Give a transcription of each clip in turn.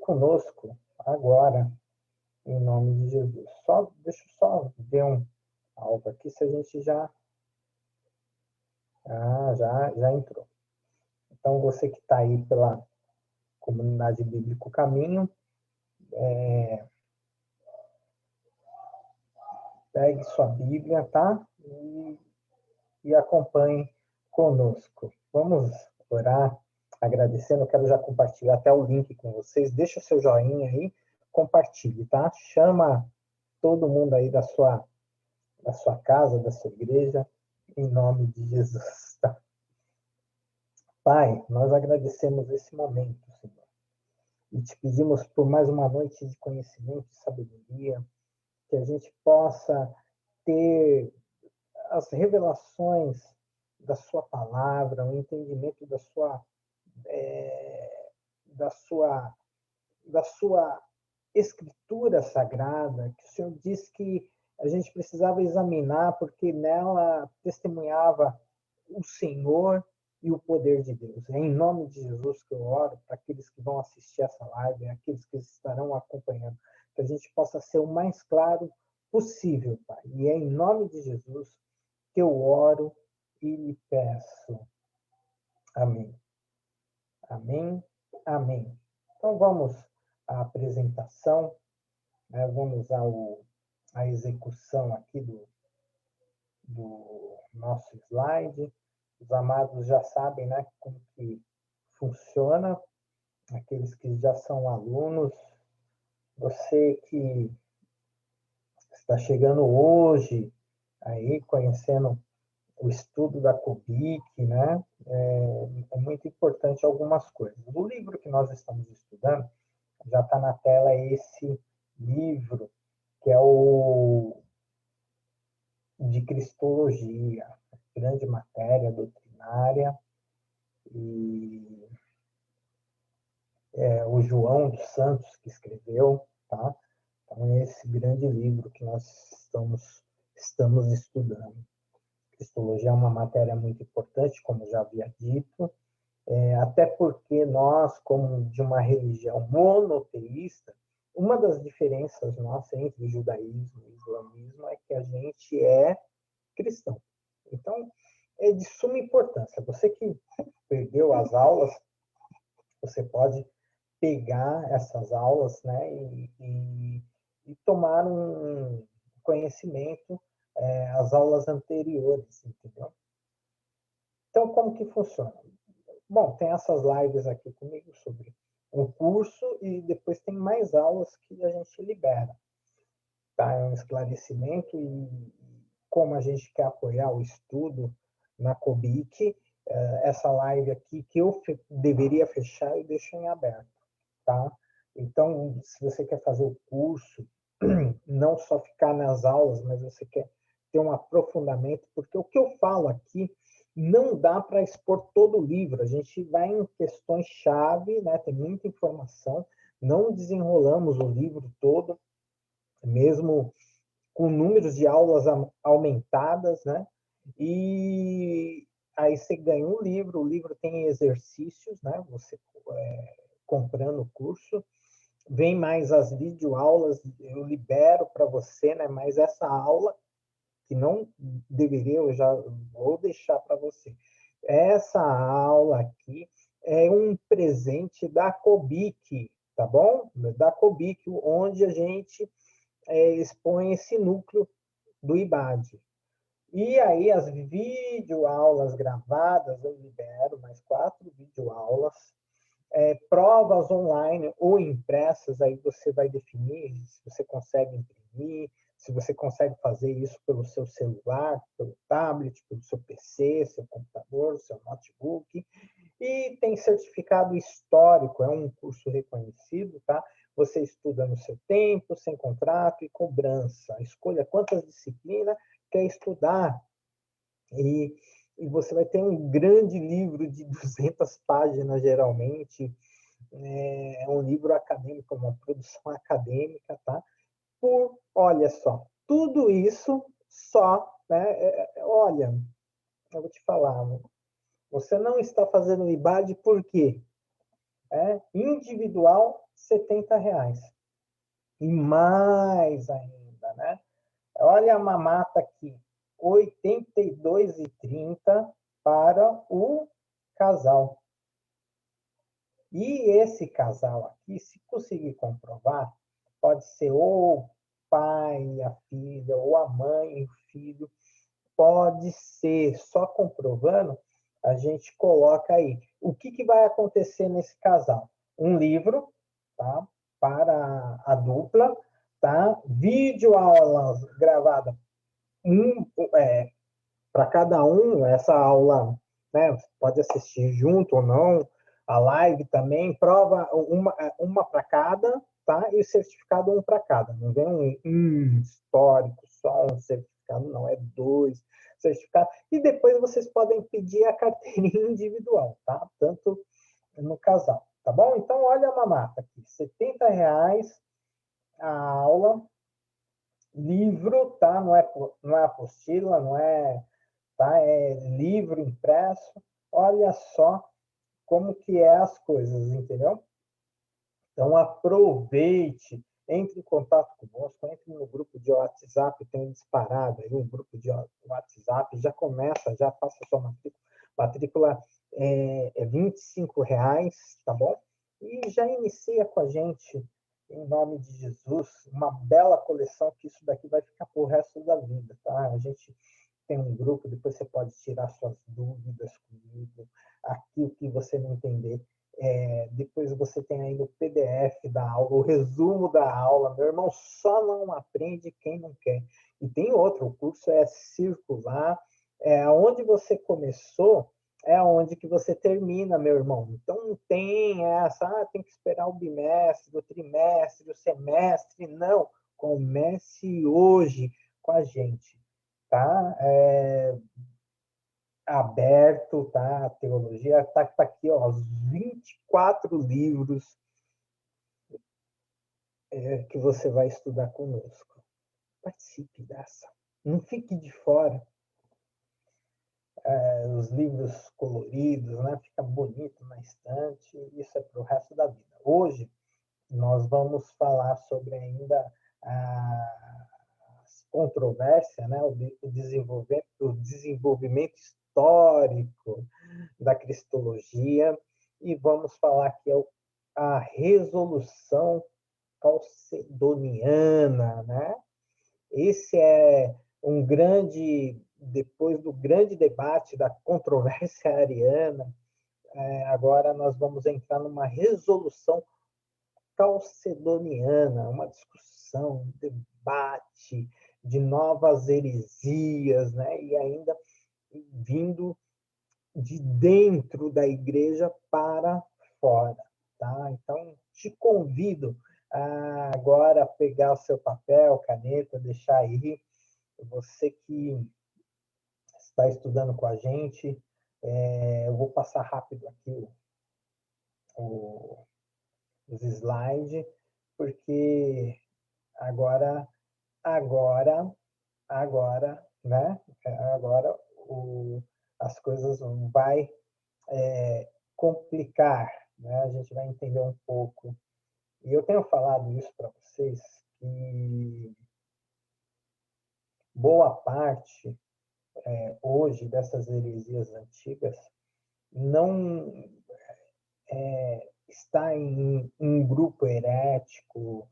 conosco agora, em nome de Jesus. Deixa eu só ver algo aqui, se a gente já entrou. Então, você que está aí pela comunidade Bíblico Caminho, pegue sua Bíblia, tá? E acompanhe conosco. Vamos orar agradecendo. Eu quero já compartilhar até o link com vocês. Deixa o seu joinha aí, compartilhe, tá? Chama todo mundo aí da sua casa, da sua igreja, em nome de Jesus, tá? Pai, nós agradecemos esse momento, Senhor. E te pedimos por mais uma noite de conhecimento e sabedoria, que a gente possa ter as revelações da sua palavra, o entendimento da sua escritura sagrada, que o Senhor disse que a gente precisava examinar, porque nela testemunhava o Senhor e o poder de Deus. É em nome de Jesus que eu oro para aqueles que vão assistir essa live, aqueles que estarão acompanhando, que a gente possa ser o mais claro possível, Pai. E é em nome de Jesus que eu oro e lhe peço. Amém. Amém. Amém. Então vamos à apresentação, né? Vamos à execução aqui do nosso slide. Os amados já sabem, né, como que funciona. Aqueles que já são alunos, você que está chegando hoje, aí conhecendo o estudo da COBIC, né? É muito importante algumas coisas. O livro que nós estamos estudando, já está na tela esse livro, que é o de Cristologia, grande matéria doutrinária, e o João dos Santos que escreveu, tá? Então, é esse grande livro que nós estamos estudando. Cristologia é uma matéria muito importante, como já havia dito, até porque nós, como de uma religião monoteísta, uma das diferenças nossas entre o judaísmo e o islamismo é que a gente é cristão. Então, é de suma importância. Você que perdeu as aulas, você pode pegar essas aulas, né, e tomar um conhecimento, as aulas anteriores, entendeu? Então, como que funciona? Bom, tem essas lives aqui comigo sobre um curso e depois tem mais aulas que a gente libera. Tá? É um esclarecimento e como a gente quer apoiar o estudo na COBIC, essa live aqui que eu deveria fechar, eu deixo em aberto. Tá? Então, se você quer fazer o curso, não só ficar nas aulas, mas você quer ter um aprofundamento, porque o que eu falo aqui não dá para expor todo o livro. A gente vai em questões-chave, né? Tem muita informação, não desenrolamos o livro todo, mesmo com números de aulas aumentadas, né? E aí você ganha um livro, o livro tem exercícios, né? Você comprando o curso, vem mais as videoaulas, eu libero para você, né? Mas essa aula, que não deveria, eu já vou deixar para você. Essa aula aqui é um presente da COBIC, tá bom? Da COBIC, onde a gente expõe esse núcleo do IBAD. E aí, as videoaulas gravadas, eu libero mais 4 videoaulas, provas online ou impressas, aí você vai definir se você consegue imprimir, se você consegue fazer isso pelo seu celular, pelo tablet, pelo seu PC, seu computador, seu notebook. E tem certificado histórico, é um curso reconhecido, tá? Você estuda no seu tempo, sem contrato e cobrança. Escolha quantas disciplinas quer estudar. E você vai ter um grande livro de 200 páginas, geralmente. É um livro acadêmico, uma produção acadêmica, tá? Olha só, tudo isso só, né? Olha, eu vou te falar, você não está fazendo IBAD por quê? Individual R$ 70. E mais ainda, né? Olha a mamata aqui, R$ 82,30 para o casal. E esse casal aqui, se conseguir comprovar, pode ser ou o pai e a filha, ou a mãe e o filho, pode ser, só comprovando, a gente coloca aí. O que vai acontecer nesse casal? Um livro, tá? Para a dupla, tá? Vídeo aulas gravada para cada um, essa aula, né? Pode assistir junto ou não, a live também, prova uma para cada, tá? E o certificado um para cada. Não vem um histórico, só um certificado, não, é dois certificados. E depois vocês podem pedir a carteirinha individual, tá? Tanto no casal, tá bom? Então, olha a mamata aqui, R$ 70 a aula, livro, tá? Não é apostila, não é, tá? É livro impresso. Olha só como que é as coisas, entendeu? Então, aproveite, entre em contato conosco, entre no grupo de WhatsApp, tem disparado aí um grupo de WhatsApp, já começa, já faça a sua matrícula. Matrícula é R$ 25, tá bom? E já inicia com a gente, em nome de Jesus, uma bela coleção, que isso daqui vai ficar pro resto da vida, tá? A gente tem um grupo, depois você pode tirar suas dúvidas comigo, aquilo que você não entender. Depois você tem ainda o PDF da aula, o resumo da aula. Meu irmão, só não aprende quem não quer. E tem outro, o curso é circular, onde você começou, é onde que você termina, meu irmão. Então não tem essa, tem que esperar o bimestre, o trimestre, o semestre. Não, comece hoje com a gente, tá? Aberto, tá? A teologia tá aqui, ó, os 24 livros que você vai estudar conosco. Participe dessa. Não fique de fora. Os livros coloridos, né? Fica bonito na estante. Isso é para o resto da vida. Hoje, nós vamos falar sobre ainda a controvérsia, né? O desenvolvimento histórico da cristologia, e vamos falar que é a resolução calcedoniana, né? Esse é um grande, depois do grande debate da controvérsia ariana, agora nós vamos entrar numa resolução calcedoniana, uma discussão, um debate de novas heresias, né? E ainda vindo de dentro da igreja para fora, tá? Então, te convido a agora pegar o seu papel, caneta, deixar aí. Você que está estudando com a gente, eu vou passar rápido aqui o, os slides, porque agora, agora, né? Agora as coisas vai complicar, né? A gente vai entender um pouco. E eu tenho falado isso para vocês, que boa parte, hoje, dessas heresias antigas não está em um grupo herético,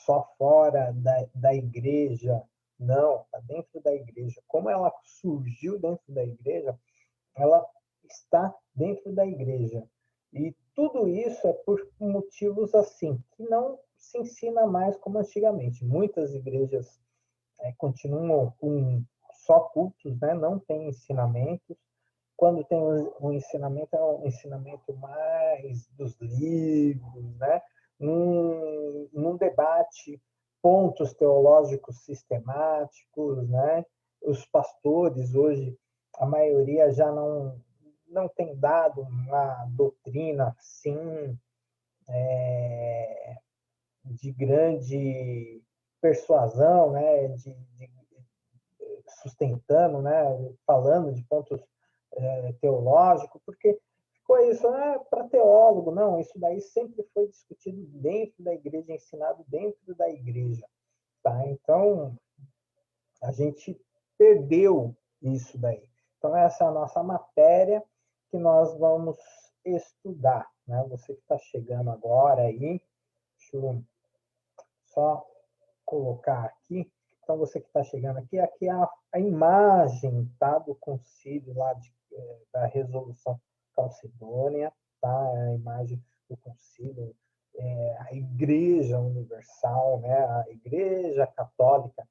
só fora da igreja. Não, está dentro da igreja. Como ela surgiu dentro da igreja, ela está dentro da igreja. E tudo isso é por motivos assim, que não se ensina mais como antigamente. Muitas igrejas continuam com só cultos, né? Não tem ensinamentos. Quando tem um ensinamento, é um ensinamento mais dos livros, né? Num debate, pontos teológicos sistemáticos, né? Os pastores hoje, a maioria já não tem dado uma doutrina assim de grande persuasão, né? De sustentando, né? Falando de pontos teológicos, porque foi isso? Para teólogo. Não, isso daí sempre foi discutido dentro da igreja, ensinado dentro da igreja. Tá? Então, a gente perdeu isso daí. Então, essa é a nossa matéria que nós vamos estudar. Né? Você que está chegando agora aí, deixa eu só colocar aqui. Então, você que está chegando aqui é a imagem, tá, do concílio lá da resolução calcedônia, tá? É a imagem do concílio, a Igreja Universal, né? A Igreja Católica,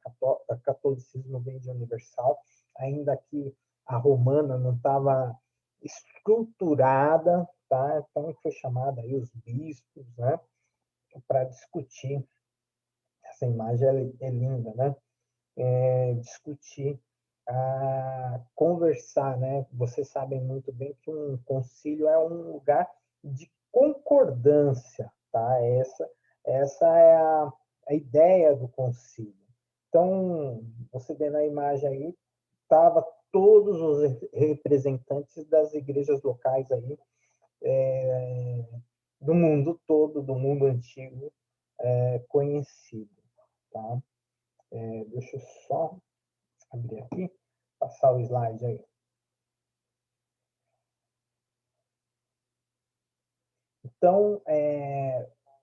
catolicismo vem de universal, ainda que a romana não estava estruturada, tá? Então foi chamada aí os bispos, né? Para discutir. Essa imagem é linda, né? Discutir, conversar, né? Vocês sabem muito bem que um concílio é um lugar de concordância, tá? Essa é a ideia do concílio. Então, você vê na imagem aí, tava todos os representantes das igrejas locais aí, do mundo todo, do mundo antigo, conhecido, tá? Deixa eu só abrir aqui, passar o slide aí. Então,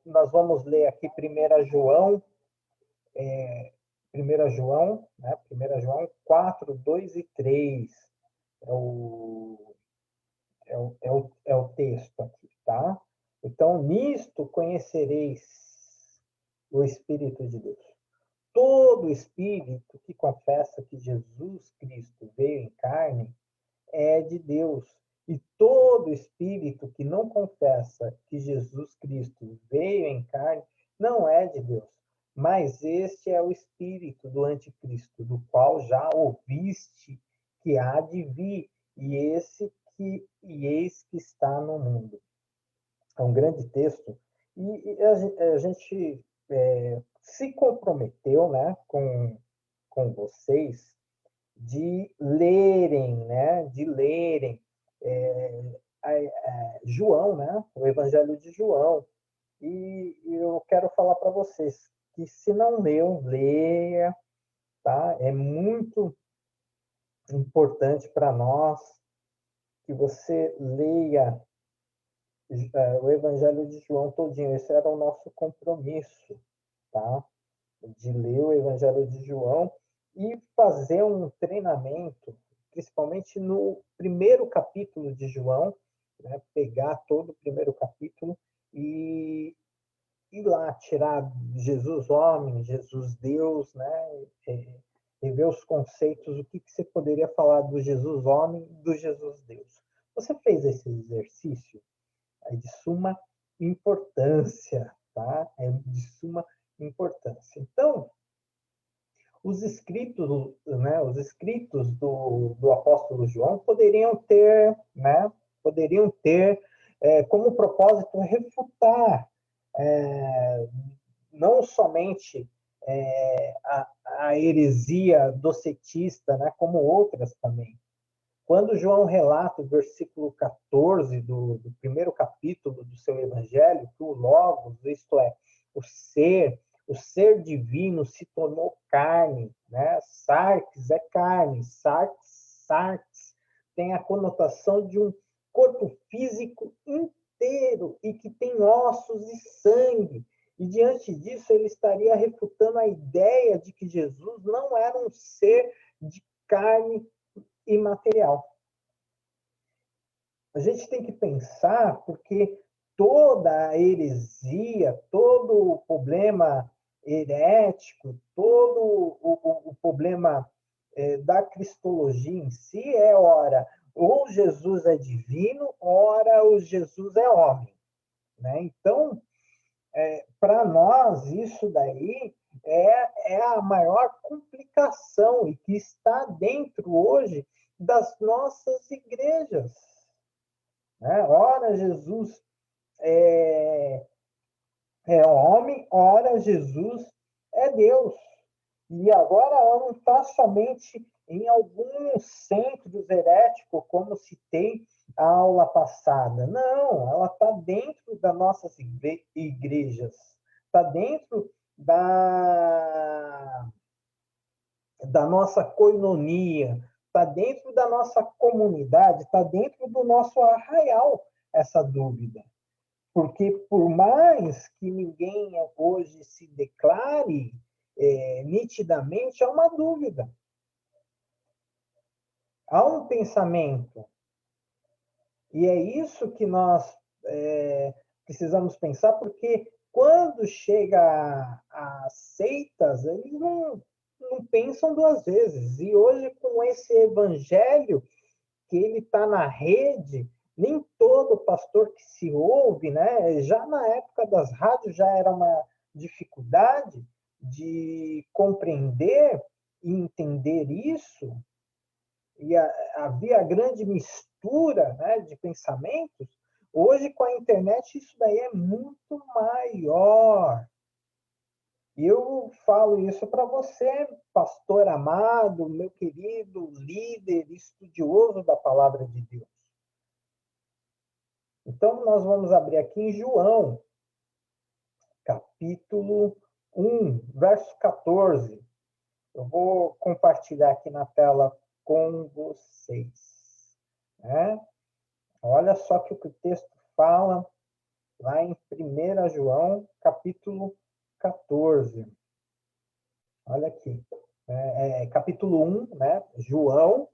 nós vamos ler aqui 1 João, 1 João, né? 1 João 4, 2 e 3. É o texto aqui, tá? Então, nisto conhecereis o Espírito de Deus. Todo espírito que confessa que Jesus Cristo veio em carne é de Deus. E todo espírito que não confessa que Jesus Cristo veio em carne não é de Deus. Mas este é o espírito do anticristo, do qual já ouviste que há de vir, e eis que está no mundo. É um grande texto. E a gente se comprometeu, né, com vocês de lerem, né? De lerem João, né? O Evangelho de João. E eu quero falar para vocês que se não leu, leia, tá? É muito importante para nós que você leia o Evangelho de João todinho. Esse era o nosso compromisso, tá? De ler o Evangelho de João e fazer um treinamento, principalmente no primeiro capítulo de João, né? Pegar todo o primeiro capítulo e ir lá tirar Jesus homem, Jesus Deus, né? E ver os conceitos, o que você poderia falar do Jesus homem e do Jesus Deus. Você fez esse exercício? É de suma importância, tá? É de suma importância. Então, os escritos, né, os escritos do apóstolo João poderiam ter, né, como propósito refutar não somente a heresia docetista, né, como outras também. Quando João relata o versículo 14 do primeiro capítulo do seu evangelho, que o Logos, isto é, o ser divino se tornou carne, né? Sarx é carne, sarx tem a conotação de um corpo físico inteiro e que tem ossos e sangue. E diante disso, ele estaria refutando a ideia de que Jesus não era um ser de carne imaterial. A gente tem que pensar, porque toda a heresia, todo o problema herético, todo o problema da cristologia em si ora, ou Jesus é divino, ora o Jesus é homem. Né? Então, para nós, isso daí é a maior complicação e que está dentro hoje das nossas igrejas. Né? Ora, Jesus é homem, ora, Jesus é Deus. E agora não está somente em alguns centros heréticos, como citei a aula passada. Não, ela está dentro das nossas igrejas, está dentro da nossa coinonia, está dentro da nossa comunidade, está dentro do nosso arraial essa dúvida. Porque por mais que ninguém hoje se declare nitidamente, há uma dúvida. Há um pensamento. E é isso que nós precisamos pensar, porque quando chega a seitas, eles não pensam duas vezes. E hoje, com esse evangelho que ele está na rede, nem todo pastor que se ouve, né? Já na época das rádios já era uma dificuldade de compreender e entender isso, e havia grande mistura, né, de pensamentos. Hoje, com a internet, isso daí é muito maior. E eu falo isso para você, pastor amado, meu querido líder, estudioso da palavra de Deus. Então, nós vamos abrir aqui em João, capítulo 1, verso 14. Eu vou compartilhar aqui na tela com vocês. Né? Olha só que o que o texto fala lá em 1 João, capítulo 14. Olha aqui. Capítulo 1, né? João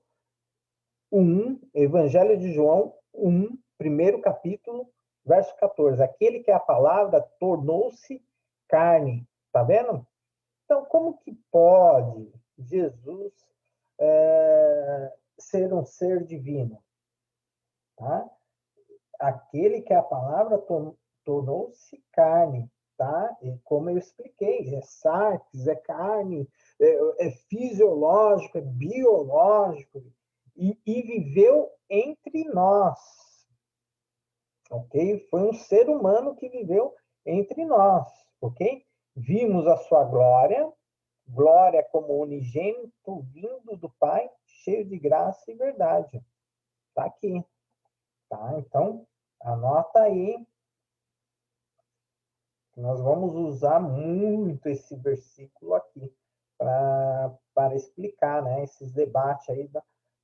1, Evangelho de João 1, primeiro capítulo, verso 14. Aquele que é a palavra tornou-se carne. Tá vendo? Então, como que pode Jesus ser um ser divino? Tá? Aquele que é a palavra tornou-se carne, tá? E como eu expliquei, é sarx, é carne, é fisiológico, é biológico, e viveu entre nós, ok? Foi um ser humano que viveu entre nós, ok? Vimos a sua glória, glória como unigênito vindo do Pai, cheio de graça e verdade. Tá aqui, tá? Então, anota aí. Nós vamos usar muito esse versículo aqui para explicar, né, esses debates aí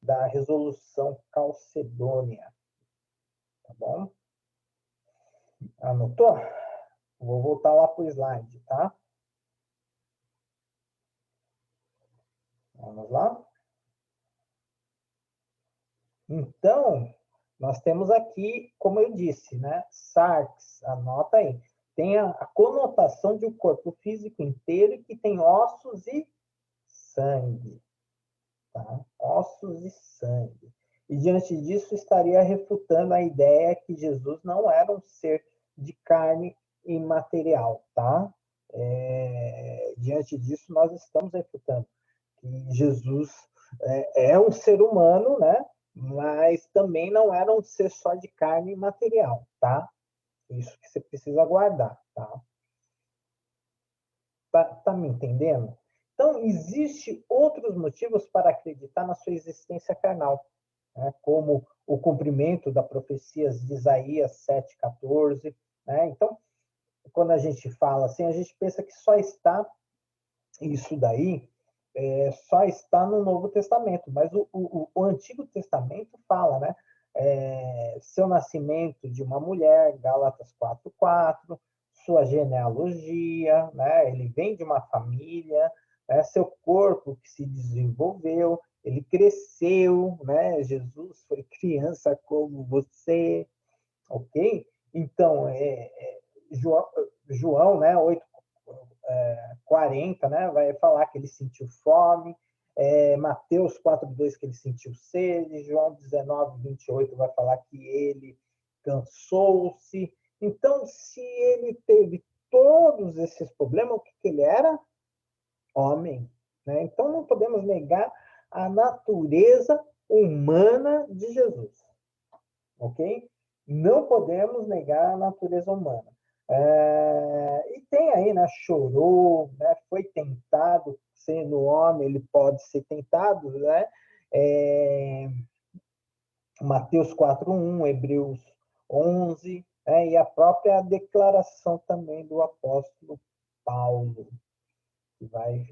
da resolução calcedônia. Tá bom? Anotou? Vou voltar lá para o slide, tá? Vamos lá? Então, nós temos aqui, como eu disse, né? Sarx, anota aí. Tem a conotação de um corpo físico inteiro que tem ossos e sangue. Tá? Ossos e sangue. E diante disso estaria refutando a ideia que Jesus não era um ser de carne imaterial, tá? Diante disso nós estamos refutando que Jesus é um ser humano, né? Mas também não era um ser só de carne imaterial, tá? Isso que você precisa guardar, tá? Tá me entendendo? Então, existem outros motivos para acreditar na sua existência carnal, né? Como o cumprimento da profecia de Isaías 7,14. Né? Então, quando a gente fala assim, a gente pensa que só está isso daí, só está no Novo Testamento, mas o Antigo Testamento fala, né? Seu nascimento de uma mulher, Gálatas 4:4, sua genealogia, né? Ele vem de uma família, né? Seu corpo que se desenvolveu, ele cresceu, né? Jesus foi criança como você, ok? Então, João, né? 8:40, né? Vai falar que ele sentiu fome, Mateus 4:2 que ele sentiu sede, João 19:28 vai falar que ele cansou-se. Então, se ele teve todos esses problemas, o que ele era? Homem. Né? Então, não podemos negar a natureza humana de Jesus. Ok? Não podemos negar a natureza humana. E tem aí, né? Chorou, né? Foi tentado, sendo homem, ele pode ser tentado, né? Mateus 4:1, Hebreus 11, e a própria declaração também do apóstolo Paulo, que vai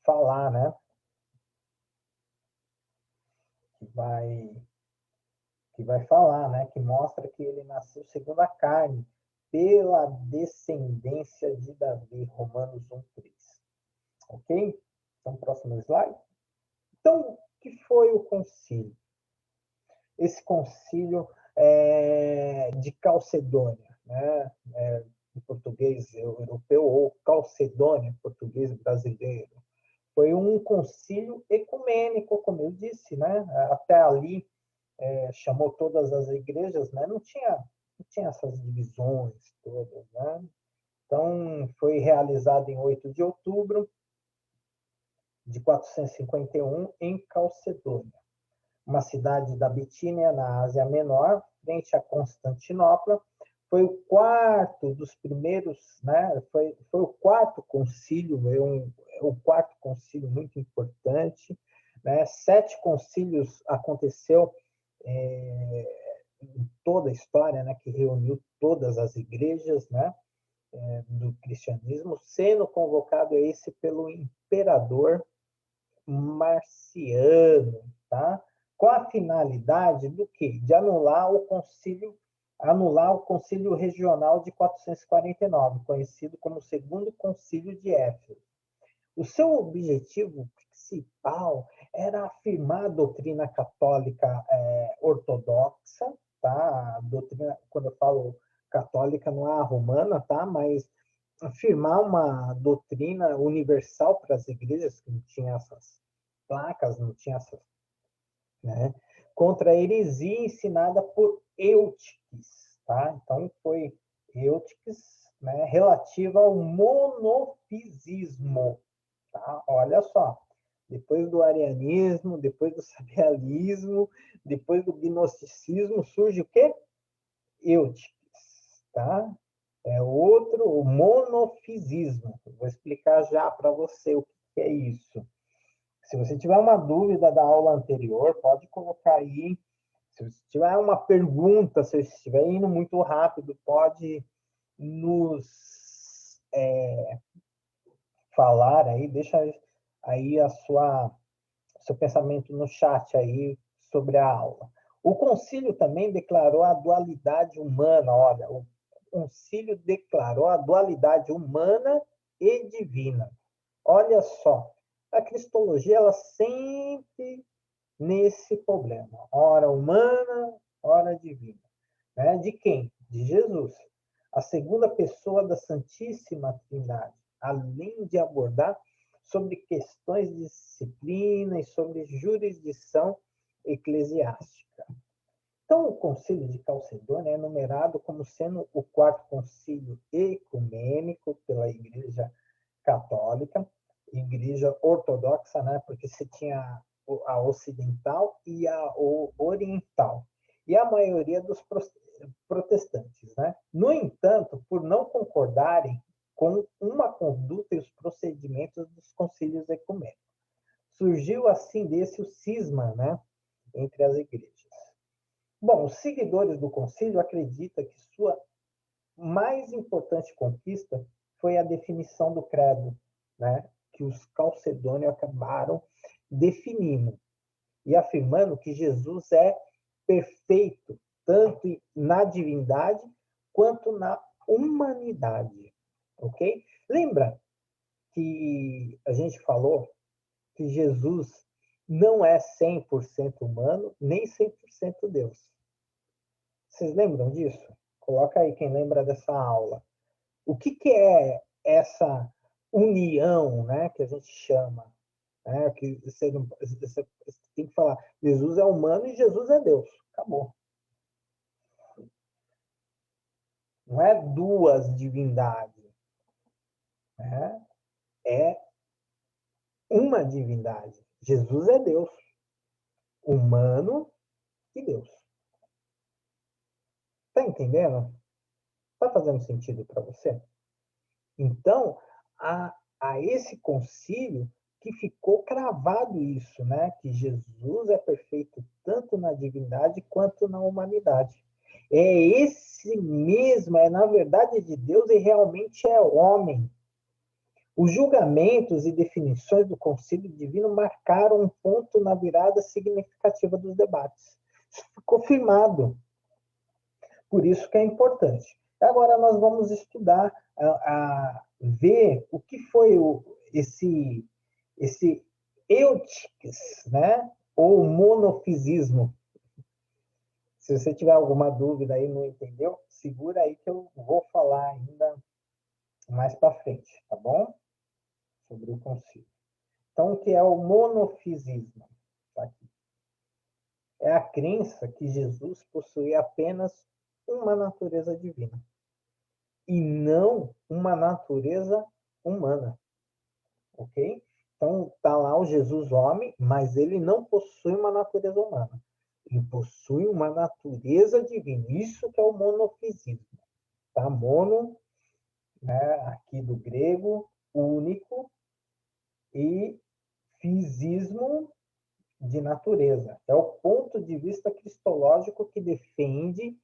falar, né? Que vai falar, né? Que mostra que ele nasceu segundo a carne, pela descendência de Davi, Romanos 1:3. Ok? Então, próximo slide. Então, o que foi o concílio? Esse concílio de Calcedônia, né? Em português europeu, ou Calcedônia, português brasileiro. Foi um concílio ecumênico, como eu disse, né? Até ali chamou todas as igrejas, né? Não tinha essas divisões todas, né? Então, foi realizado em 8 de outubro de 451 em Calcedônia, uma cidade da Bitínia, na Ásia Menor, frente a Constantinopla. Foi o quarto dos primeiros, né? Foi o quarto concílio, o quarto concílio muito importante, né? 7 concílios aconteceu em toda a história, né? Que reuniu todas as igrejas, né? Do cristianismo, sendo convocado esse pelo imperador Marciano, tá? Com a finalidade do quê? De anular o concílio regional de 449, conhecido como o Segundo Concílio de Éfeso. O seu objetivo principal era afirmar a doutrina católica ortodoxa, tá? A doutrina, quando eu falo católica, não é a romana, tá? Mas afirmar uma doutrina universal para as igrejas que não tinha essas placas, não tinha essas, né? Contra a heresia ensinada por Eutiques, tá? Então foi Eutiques, né? Relativa ao monofisismo, tá? Olha só, depois do arianismo, depois do sabialismo, depois do gnosticismo, surge o quê? Eutiques, tá? O monofisismo. Vou explicar já para você o que é isso. Se você tiver uma dúvida da aula anterior, pode colocar aí. Se você tiver uma pergunta, se você estiver indo muito rápido, pode nos falar aí, deixa aí seu pensamento no chat aí sobre a aula. O concílio também declarou a dualidade humana, olha, o concílio declarou a dualidade humana e divina. Olha só, a cristologia ela sempre nesse problema, ora humana, ora divina, né? De quem? De Jesus, a segunda pessoa da Santíssima Trindade, além de abordar sobre questões de disciplina e sobre jurisdição eclesiástica. Então, o Concílio de Calcedônia é numerado como sendo o quarto concílio ecumênico pela Igreja Católica, Igreja Ortodoxa, né? Porque se tinha a ocidental e a oriental, e a maioria dos protestantes, né? No entanto, por não concordarem com uma conduta e os procedimentos dos concílios ecumênicos, surgiu assim desse o cisma, né? Entre as igrejas. Bom, os seguidores do concílio acreditam que sua mais importante conquista foi a definição do credo, né? Que os calcedônios acabaram definindo e afirmando que Jesus é perfeito, tanto na divindade quanto na humanidade, ok? Lembra que a gente falou que Jesus não é 100% humano, nem 100% Deus. Vocês lembram disso? Coloca aí quem lembra dessa aula. O que é essa união, né, que a gente chama? Né, que você tem que falar, Jesus é humano e Jesus é Deus. Acabou. Não é duas divindades. Né? É uma divindade. Jesus é Deus. Humano e Deus. Tá entendendo? Tá fazendo sentido para você? Então, a esse concílio que ficou cravado isso, né? Que Jesus é perfeito tanto na divindade quanto na humanidade. É esse mesmo, é na verdade de Deus e realmente é homem. Os julgamentos e definições do concílio divino marcaram um ponto na virada significativa dos debates. Isso ficou firmado. Por isso que é importante. Agora nós vamos estudar, ver o que foi esse eutiques, né? Ou monofisismo. Se você tiver alguma dúvida aí, não entendeu, segura aí que eu vou falar ainda mais para frente, tá bom? Sobre o concílio. Então, o que é o monofisismo? Tá aqui. É a crença que Jesus possuía apenas uma natureza divina e não uma natureza humana, ok? Então, está lá o Jesus homem, mas ele não possui uma natureza humana. Ele possui uma natureza divina. Isso que é o monofisismo. Tá? Mono, né, aqui do grego, único, e fisismo de natureza. É o ponto de vista cristológico que defende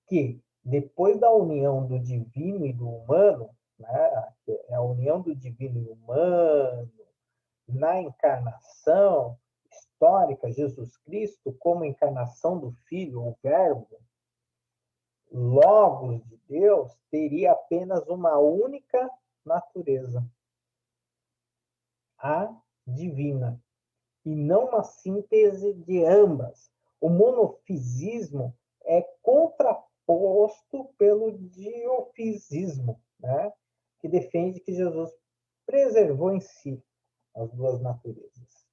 que, depois da união do divino e do humano, né, a união do divino e humano, na encarnação histórica, Jesus Cristo, como encarnação do Filho, o Verbo, Logos de Deus, teria apenas uma única natureza, a divina, e não uma síntese de ambas. O monofisismo é contraposto pelo diofisismo, né? Que defende que Jesus preservou em si as duas naturezas.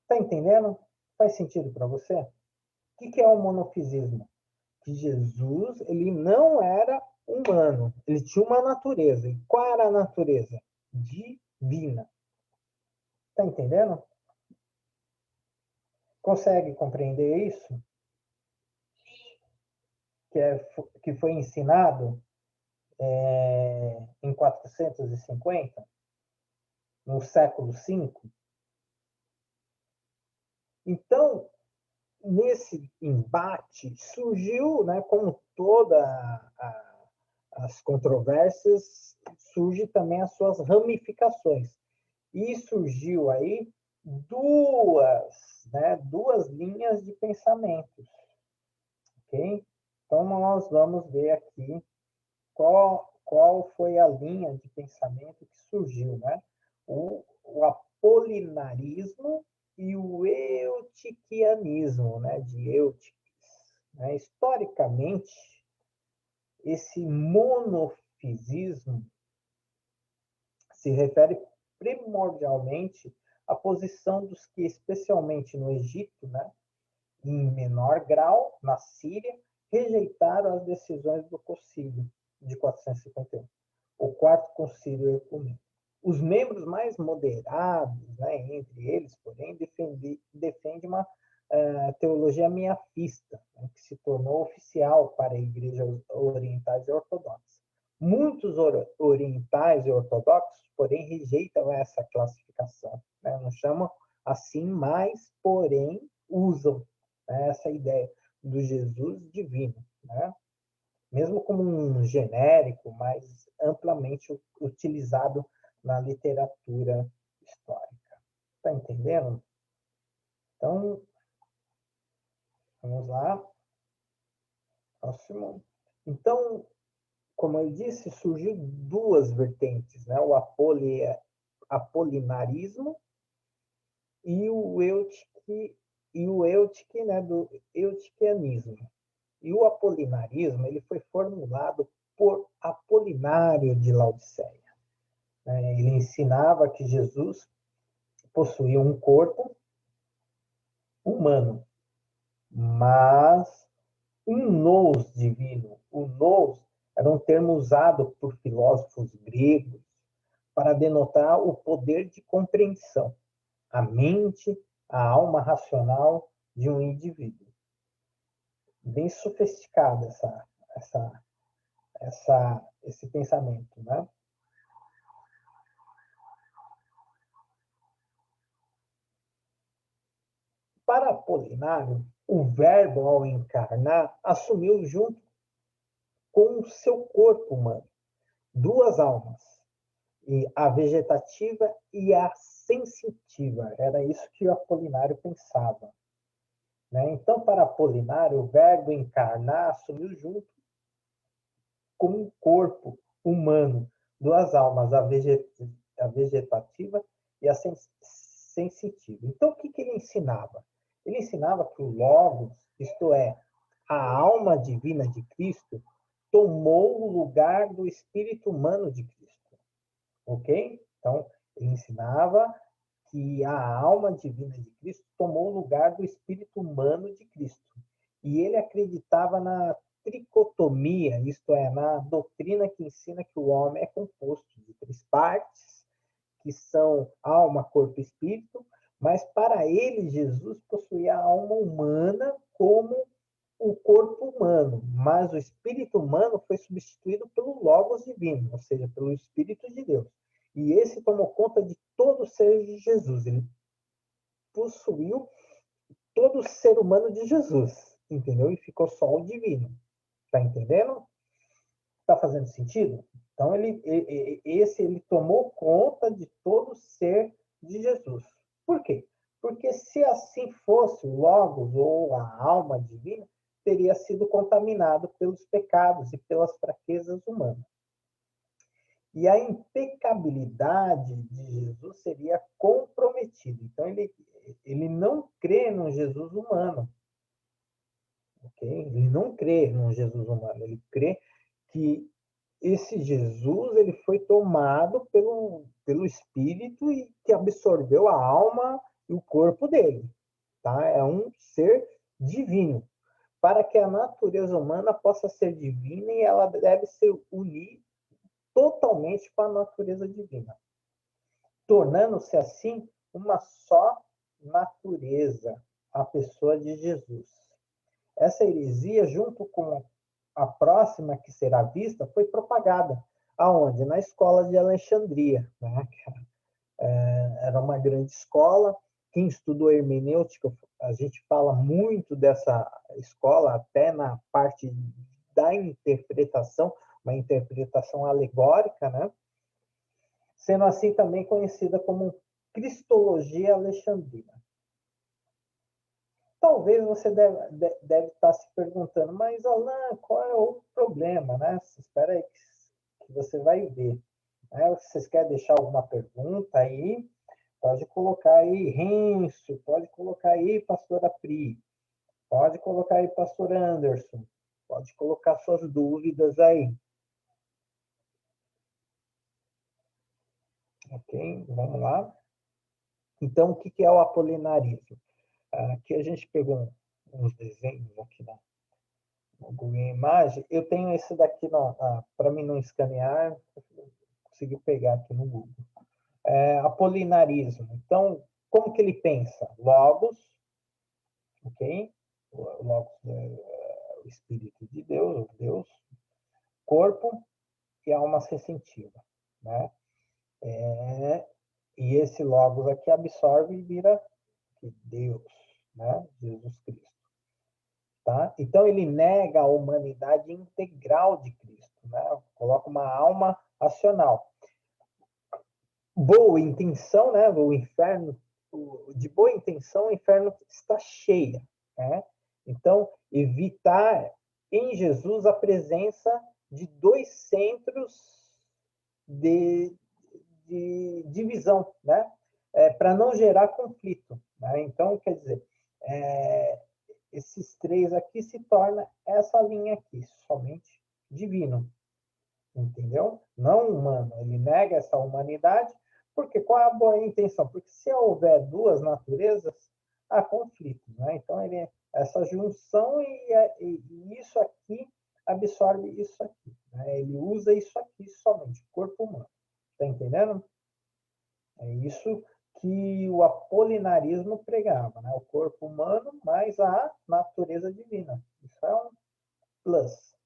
Está entendendo? Faz sentido para você? O que é o monofisismo? Que Jesus ele não era humano, ele tinha uma natureza. E qual era a natureza? Divina. Está entendendo? Consegue compreender isso? Que foi ensinado em 450, no século V. Então, nesse embate, surgiu, né, como todas as controvérsias, surge também as suas ramificações. E surgiu aí duas linhas de pensamentos, ok? Então, nós vamos ver aqui qual foi a linha de pensamento que surgiu, né? O apolinarismo e o eutiquianismo, né? De Eutiques. Né? Historicamente, esse monofisismo se refere primordialmente à posição dos que, especialmente no Egito, né? Em menor grau, na Síria, rejeitaram as decisões do concílio de 451, o quarto concílio ecumênico. Os membros mais moderados, né, entre eles, porém, defendem uma teologia miafista, né, que se tornou oficial para igrejas orientais e ortodoxas. Muitos orientais e ortodoxos, porém, rejeitam essa classificação. Né, não chamam assim, mas, porém, usam essa ideia do Jesus divino, né? Mesmo como um genérico, mas amplamente utilizado na literatura histórica. Está entendendo? Então, vamos lá. Próximo. Então, como eu disse, surgiu duas vertentes, né? O apolinarismo e o eutique, né? Do eutiquianismo. E o apolinarismo ele foi formulado por Apolinário de Laodiceia. Ele ensinava que Jesus possuía um corpo humano, mas um nous divino. O nous era um termo usado por filósofos gregos para denotar o poder de compreensão, a mente, a alma racional de um indivíduo. Bem sofisticado esse pensamento, né? Apolinário, o Verbo, ao encarnar, assumiu junto com o seu corpo humano duas almas, e a vegetativa e a sensitiva. Era isso que o Apolinário pensava. Né? Então, para Apolinário, o Verbo encarnar assumiu junto com o corpo humano duas almas, a vegetativa e a sensitiva. Então, o que ele ensinava? Ele ensinava que o Logos, isto é, a alma divina de Cristo, tomou o lugar do espírito humano de Cristo. Ok? Então, ele ensinava que a alma divina de Cristo tomou o lugar do espírito humano de Cristo. E ele acreditava na tricotomia, isto é, na doutrina que ensina que o homem é composto de três partes, que são alma, corpo e espírito, mas para ele, Jesus possuía a alma humana como o corpo humano, mas o espírito humano foi substituído pelo Logos divino, ou seja, pelo Espírito de Deus. E esse tomou conta de todo o ser de Jesus. Ele possuiu todo o ser humano de Jesus, entendeu? E ficou só o divino. Tá entendendo? Tá fazendo sentido? Então, ele tomou conta de todo o ser de Jesus. Por quê? Porque se assim fosse, o Logos, ou a alma divina, teria sido contaminado pelos pecados e pelas fraquezas humanas. E a impecabilidade de Jesus seria comprometida. Então, ele não crê num Jesus humano. Okay? Ele não crê num Jesus humano. Ele crê que esse Jesus ele foi tomado pelo Espírito e que absorveu a alma e o corpo dele. Tá? É um ser divino. Para que a natureza humana possa ser divina e ela deve se unir totalmente com a natureza divina, tornando-se assim uma só natureza, a pessoa de Jesus. Essa heresia, junto com a próxima que será vista, foi propagada. Aonde? Na escola de Alexandria. Né? Era uma grande escola. Quem estudou hermenêutica, a gente fala muito dessa escola, até na parte da interpretação, uma interpretação alegórica, né? Sendo assim também conhecida como Cristologia Alexandrina. Talvez você deve estar se perguntando, mas Alan, qual é o problema, né? Espera aí que você vai ver. Vocês querem deixar alguma pergunta aí? Pode colocar aí, Renzo, pode colocar aí, pastora Pri, pode colocar aí, pastor Anderson, pode colocar suas dúvidas aí. Ok, vamos lá. Então, o que é o apolinarismo? Aqui a gente pegou uns desenhos aqui no Google Imagem. Eu tenho esse daqui, para mim não escanear, consegui pegar aqui no Google. Apolinarismo. Então, como que ele pensa? Logos, ok? O Logos é o Espírito de Deus, Deus, corpo e alma sensitiva, né? E esse Logos aqui absorve e vira Deus, né? Jesus Cristo. Tá? Então, ele nega a humanidade integral de Cristo, né? Coloca uma alma racional. Boa intenção, né? O inferno, de boa intenção, o inferno está cheia, né? Então, evitar em Jesus a presença de dois centros de divisão, né? Para não gerar conflito, né? Então, quer dizer, esses três aqui se torna essa linha aqui, somente divino, entendeu? Não humano. Ele nega essa humanidade, porque qual é a boa intenção? Porque se houver duas naturezas, há conflitos, né? Então, essa junção e isso aqui absorve isso aqui, né? Ele usa isso aqui somente, corpo humano. Tá entendendo? É isso que o apolinarismo pregava, né? O corpo humano mais a natureza divina. Isso é um plus,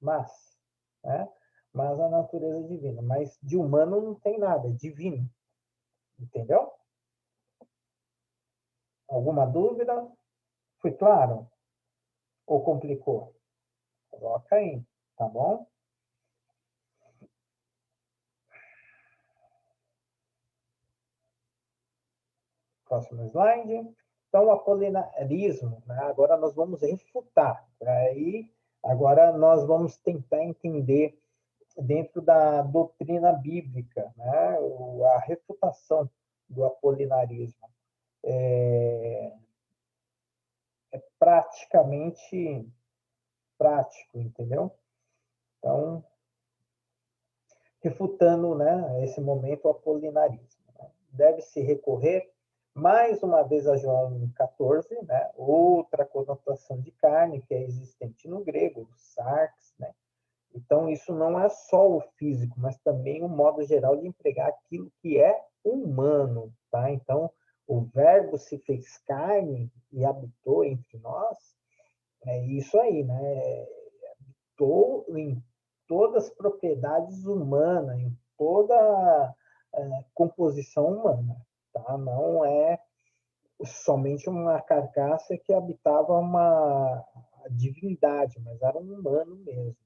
né? Mas a natureza divina. Mas de humano não tem nada, é divino. Entendeu? Alguma dúvida? Foi claro? Ou complicou? Coloca aí, tá bom? Próximo slide. Então, o apolinarismo, né? Agora nós vamos refutar. Aí, agora nós vamos tentar entender dentro da doutrina bíblica, né? A refutação do apolinarismo. É praticamente prático, entendeu? Então, refutando, né, esse momento o apolinarismo. Né? Deve-se recorrer mais uma vez a João 14, né, outra conotação de carne que é existente no grego, o sarx, né? Então, isso não é só o físico, mas também o modo geral de empregar aquilo que é humano, tá? Então, o verbo se fez carne e habitou entre nós, é isso aí, né? Em todas as propriedades humanas, em toda composição humana, tá? Não é somente uma carcaça que habitava uma divindade, mas era um humano mesmo,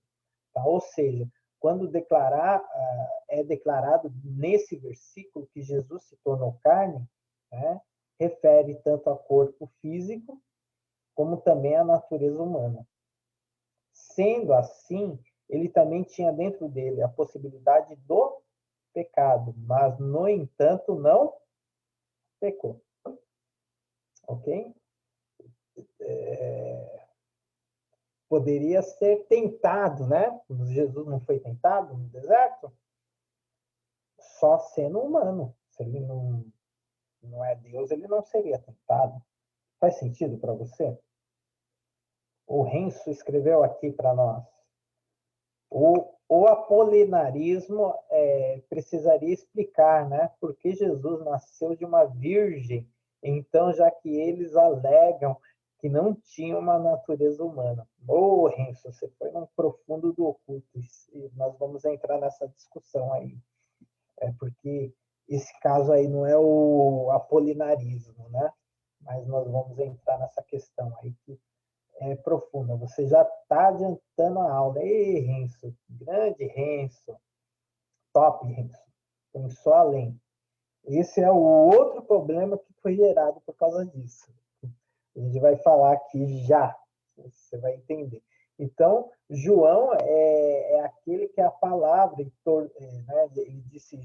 tá? Ou seja, quando é declarado nesse versículo que Jesus se tornou carne, né? Refere tanto ao corpo físico como também à natureza humana. Sendo assim, ele também tinha dentro dele a possibilidade do pecado, mas, no entanto, não pecou. Ok? Poderia ser tentado, né? Jesus não foi tentado no deserto? Só sendo humano. Se ele não é Deus, ele não seria tentado. Faz sentido para você? O Renzo escreveu aqui para nós. O apolinarismo precisaria explicar, né, por que Jesus nasceu de uma virgem, então, já que eles alegam que não tinha uma natureza humana. Ô, Renzo, você foi num profundo do oculto, e nós vamos entrar nessa discussão aí, porque esse caso aí não é o apolinarismo, né, mas nós vamos entrar nessa questão aí que profunda. Você já está adiantando a aula. Ei, Renzo, grande Renzo, top, Renzo. Pensou além. Esse é o outro problema que foi gerado por causa disso. A gente vai falar aqui já, você vai entender. Então, João é aquele que é a palavra, né? Ele disse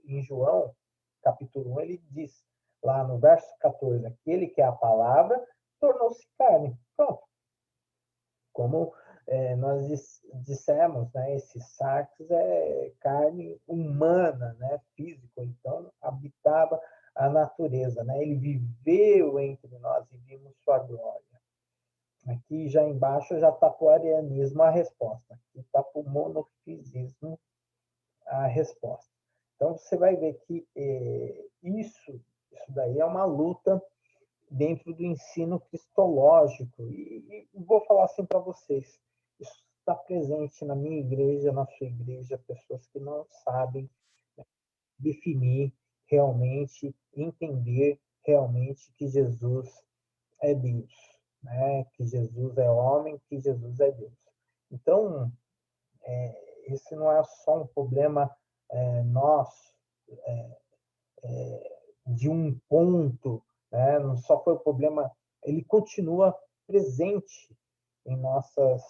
em João, capítulo 1, ele diz lá no verso 14, aquele que é a palavra tornou-se carne. Pronto. Como nós dissemos, né, esse sarx é carne humana, né, físico, então habitava a natureza, né, ele viveu entre nós e vimos sua glória. Aqui já embaixo já está para o arianismo a resposta, aqui está para o monofisismo a resposta. Então você vai ver que isso daí é uma luta dentro do ensino cristológico. E vou falar assim para vocês, isso está presente na minha igreja, na sua igreja, pessoas que não sabem definir realmente, entender realmente que Jesus é Deus, né? Que Jesus é homem, que Jesus é Deus. Então, esse não é só um problema nosso, de um ponto, né? Não só foi o problema, ele continua presente em nossas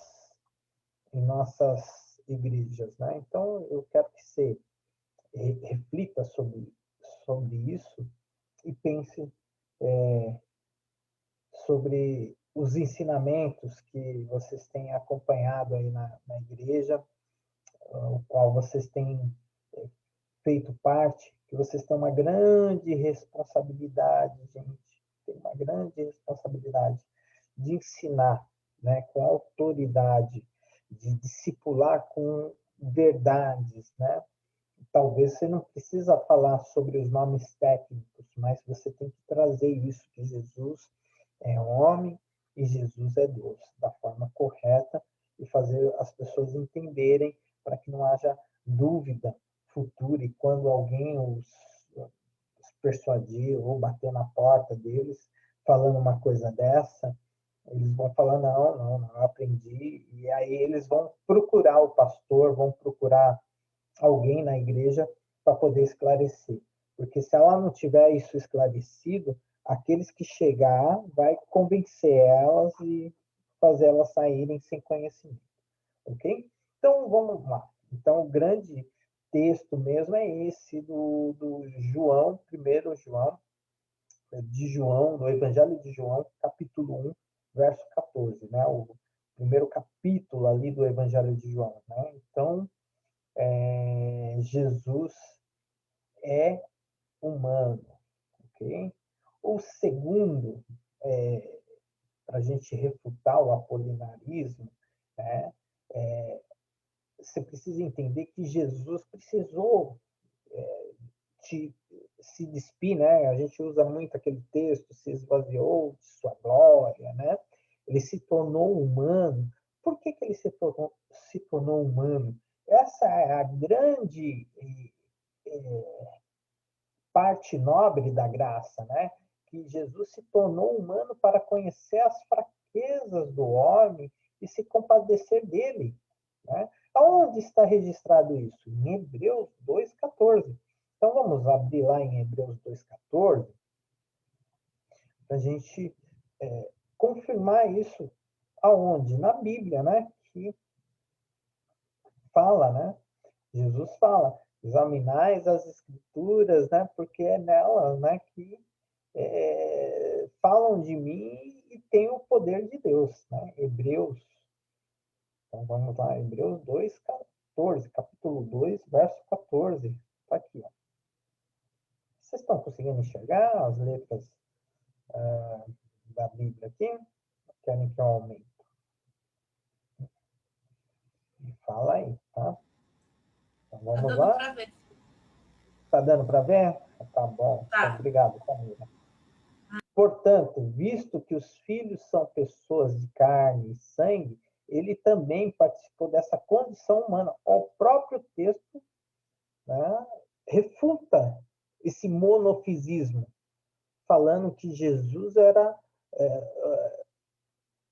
igrejas, né? Então, eu quero que você reflita sobre isso e pense sobre os ensinamentos que vocês têm acompanhado aí na igreja, o qual vocês têm feito parte, que vocês têm uma grande responsabilidade, gente, tem uma grande responsabilidade de ensinar, né, com autoridade, de discipular com verdades, né? Talvez você não precisa falar sobre os nomes técnicos, mas você tem que trazer isso, que Jesus é homem e Jesus é Deus, da forma correta, e fazer as pessoas entenderem para que não haja dúvida futura, e quando alguém os persuadir ou bater na porta deles falando uma coisa dessa, Eles vão falar, não, eu aprendi. E aí eles vão procurar o pastor, vão procurar alguém na igreja para poder esclarecer. Porque se ela não tiver isso esclarecido, aqueles que chegar vai convencer elas e fazer elas saírem sem conhecimento. Ok? Então, vamos lá. Então, o grande texto mesmo é esse do João, primeiro João, de João, do Evangelho de João, capítulo 1, verso 14, né? O primeiro capítulo ali do Evangelho de João, né? Então, Jesus é humano, ok? O segundo, para a gente refutar o apolinarismo, né? Você precisa entender que Jesus precisou de se despir, né? A gente usa muito aquele texto, se esvaziou de sua glória, né? Ele se tornou humano. Por que ele se tornou humano? Essa é a grande parte nobre da graça, né? Que Jesus se tornou humano para conhecer as fraquezas do homem e se compadecer dele, né? Aonde está registrado isso? Em Hebreus 2,14. Então vamos abrir lá em Hebreus 2,14 para a gente confirmar isso aonde? Na Bíblia, né? Que fala, né? Jesus fala, examinais as escrituras, né? Porque é nelas, né? Que falam de mim e têm o poder de Deus, né? Hebreus. Então vamos lá, Hebreus 2,14, capítulo 2, verso 14. Está aqui, ó. Vocês estão conseguindo enxergar as letras da Bíblia aqui? Querem que eu aumente? Fala aí, tá? Então Tá vamos dando lá. para ver. Tá dando para ver? Tá bom. Então, Tá. obrigado, Camila. Portanto, visto que os filhos são pessoas de carne e sangue, ele também participou dessa condição humana. O próprio texto, né, refuta esse monofisismo, falando que Jesus era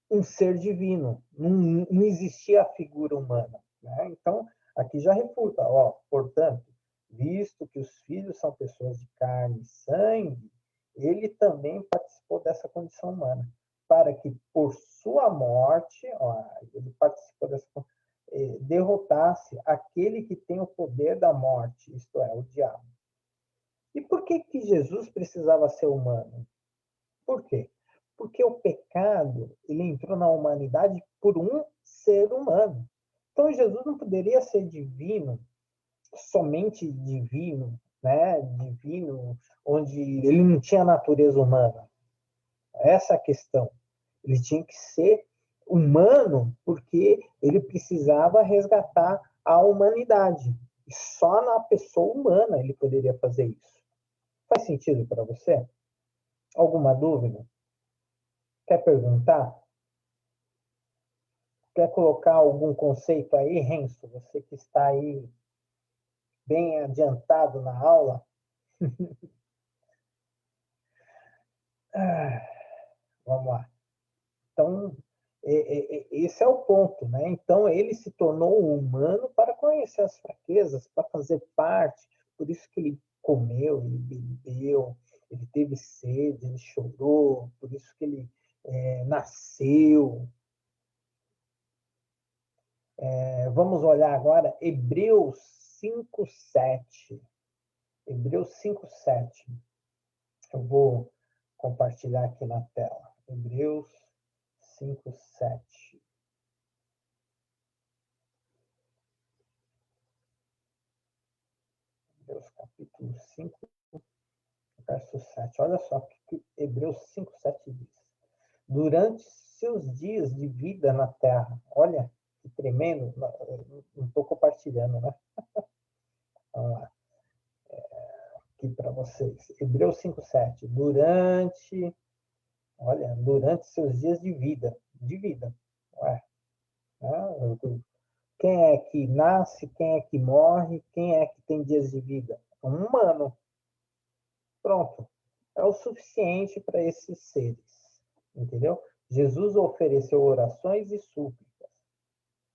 um ser divino, não existia a figura humana. Né? Então, aqui já refuta, ó, portanto, visto que os filhos são pessoas de carne e sangue, ele também participou dessa condição humana, para que por sua morte, ó, ele participou dessa derrotasse aquele que tem o poder da morte, isto é, o diabo. E por que Jesus precisava ser humano? Por quê? Porque o pecado, ele entrou na humanidade por um ser humano. Então Jesus não poderia ser divino, somente divino, né? Divino, onde ele não tinha natureza humana. Essa é a questão. Ele tinha que ser humano porque ele precisava resgatar a humanidade. E só na pessoa humana ele poderia fazer isso. Faz sentido para você? Alguma dúvida? Quer perguntar? Quer colocar algum conceito aí, Renzo? Você que está aí bem adiantado na aula. Vamos lá. Então, esse é o ponto, né? Então, ele se tornou humano para conhecer as fraquezas, para fazer parte. Por isso que ele comeu, ele bebeu, ele teve sede, ele chorou. Por isso que ele nasceu. Vamos olhar agora Hebreus 5:7. Hebreus 5:7. Eu vou compartilhar aqui na tela. Hebreus 5:7. Hebreus capítulo 5, verso 7. Olha só o que Hebreus 5:7 diz. Durante seus dias de vida na terra, olha que tremendo, não estou compartilhando, né? Vamos lá, aqui para vocês. Hebreus 5:7. Durante seus dias de vida. Ué, né? Quem é que nasce, quem é que morre, quem é que tem dias de vida? Um humano. Pronto. É o suficiente para esses seres. Entendeu? Jesus ofereceu orações e súplicas,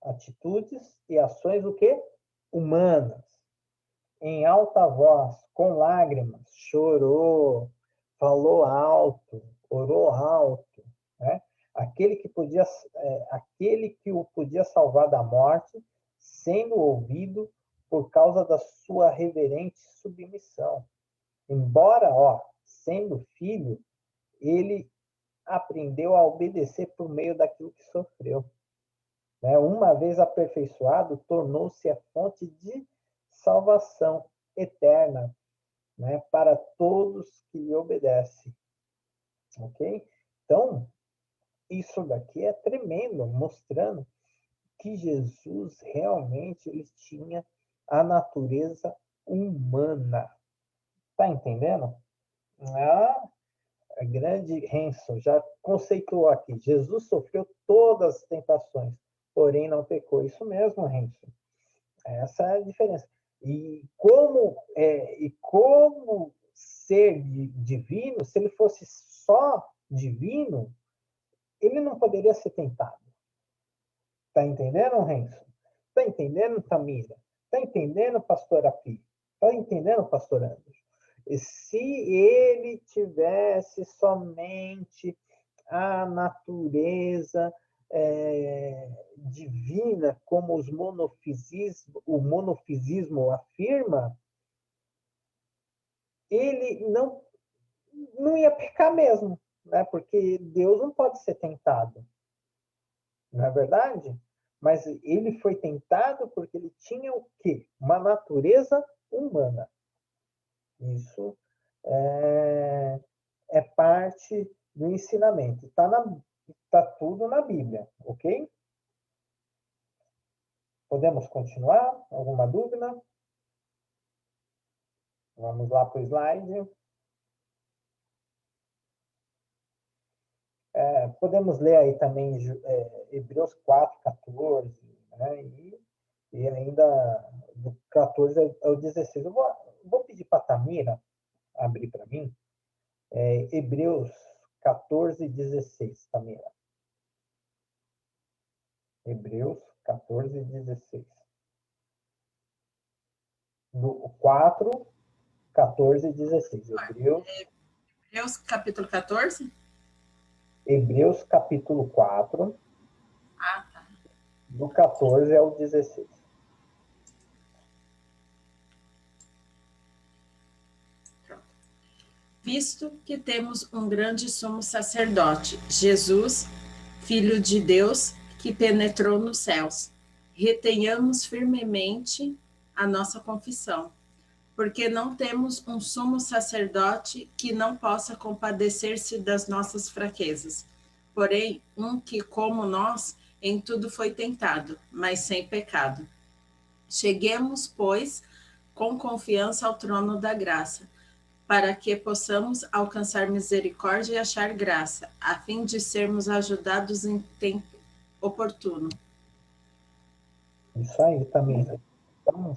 atitudes e ações o quê? Humanas. Em alta voz, com lágrimas, chorou, falou alto, orou alto, né? Aquele que o podia salvar da morte, sendo ouvido por causa da sua reverente submissão. Embora, sendo filho, ele aprendeu a obedecer por meio daquilo que sofreu. Né? Uma vez aperfeiçoado, tornou-se a fonte de salvação eterna, né, para todos que lhe obedecem. Ok? Então, isso daqui é tremendo, mostrando que Jesus realmente ele tinha a natureza humana. Tá entendendo? A grande Hanson já conceitou aqui. Jesus sofreu todas as tentações, porém não pecou. Isso mesmo, Hanson. Essa é a diferença. E como ser divino, se ele fosse só divino, ele não poderia ser tentado. Tá entendendo, Renzo? Tá entendendo, Tamira? Tá entendendo, pastora Pi? Tá entendendo, pastor Anderson? E se ele tivesse somente a natureza divina, como o monofisismo afirma, ele não ia pecar mesmo, né? Porque Deus não pode ser tentado, não é verdade? Mas ele foi tentado porque ele tinha o quê? Uma natureza humana. Isso é parte do ensinamento. Tá tudo na Bíblia, ok? Podemos continuar? Alguma dúvida? Vamos lá para o slide. Podemos ler aí também Hebreus 4, 14, né? E ainda do 14 ao 16. Eu vou pedir para a Tamira abrir para mim. Hebreus 14, 16, Tamira. Hebreus 14, 16. Do 4, 14 e 16. Hebreus capítulo 14? Hebreus capítulo 4, Ah, tá. do 14 ao 16. Visto que temos um grande sumo sacerdote, Jesus, Filho de Deus, que penetrou nos céus, retenhamos firmemente a nossa confissão, porque não temos um sumo sacerdote que não possa compadecer-se das nossas fraquezas, porém um que, como nós, em tudo foi tentado, mas sem pecado. Cheguemos, pois, com confiança ao trono da graça, para que possamos alcançar misericórdia e achar graça, a fim de sermos ajudados em tempo oportuno. Isso aí também. Então,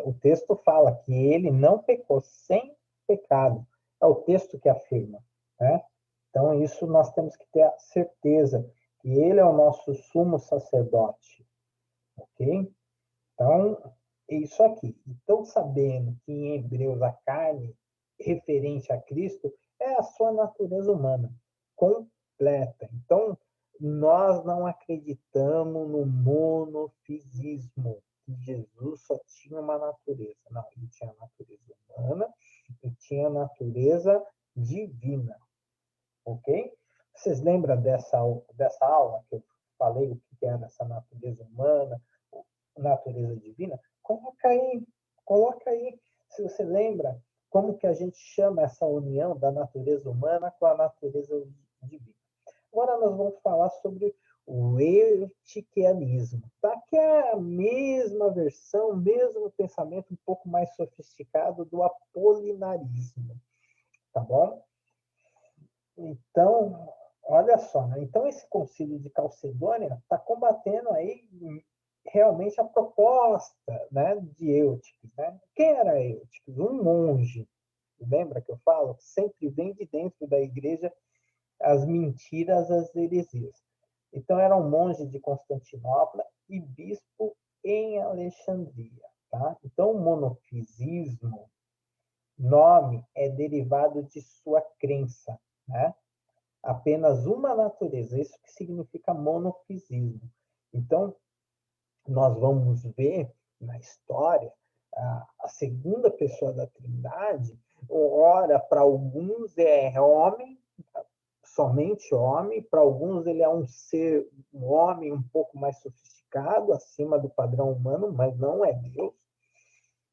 o texto fala que ele não pecou sem pecado. É o texto que afirma, né? Então, isso nós temos que ter a certeza que ele é o nosso sumo sacerdote, ok? Então, é isso aqui. Então, sabendo que em Hebreus a carne referente a Cristo é a sua natureza humana completa. Então, nós não acreditamos no monofisismo, que Jesus só tinha uma natureza. Não, ele tinha a natureza humana e tinha a natureza divina. Ok? Vocês lembram dessa aula que eu falei o que era essa natureza humana, natureza divina? Coloca aí, se você lembra, como que a gente chama essa união da natureza humana com a natureza divina. Agora nós vamos falar sobre o etiquianismo, tá? Que é a mesma versão, mesmo pensamento um pouco mais sofisticado do apolinarismo, tá bom? Então, olha só, né? Então esse concílio de Calcedônia está combatendo aí realmente a proposta, né, de Eutiques, né? Quem era Eutiques? Um monge. Lembra que eu falo? Sempre vem de dentro da igreja as mentiras, as heresias. Então, era um monge de Constantinopla e bispo em Alexandria. Tá? Então, o monofisismo, nome, é derivado de sua crença, né? Apenas uma natureza, isso que significa monofisismo. Então, nós vamos ver na história a segunda pessoa da Trindade, ora, para alguns é homem, somente homem, para alguns ele é um ser, um homem um pouco mais sofisticado, acima do padrão humano, mas não é Deus.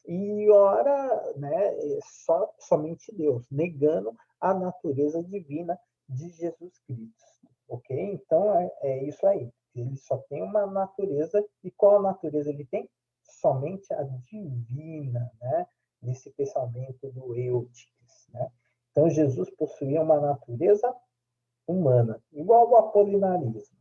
E ora, né, somente Deus, negando a natureza divina de Jesus Cristo. Ok? Então, é isso aí. Ele só tem uma natureza, e qual natureza ele tem? Somente a divina, né? Nesse pensamento do Eutiques, né? Então, Jesus possuía uma natureza humana, igual ao apolinarismo,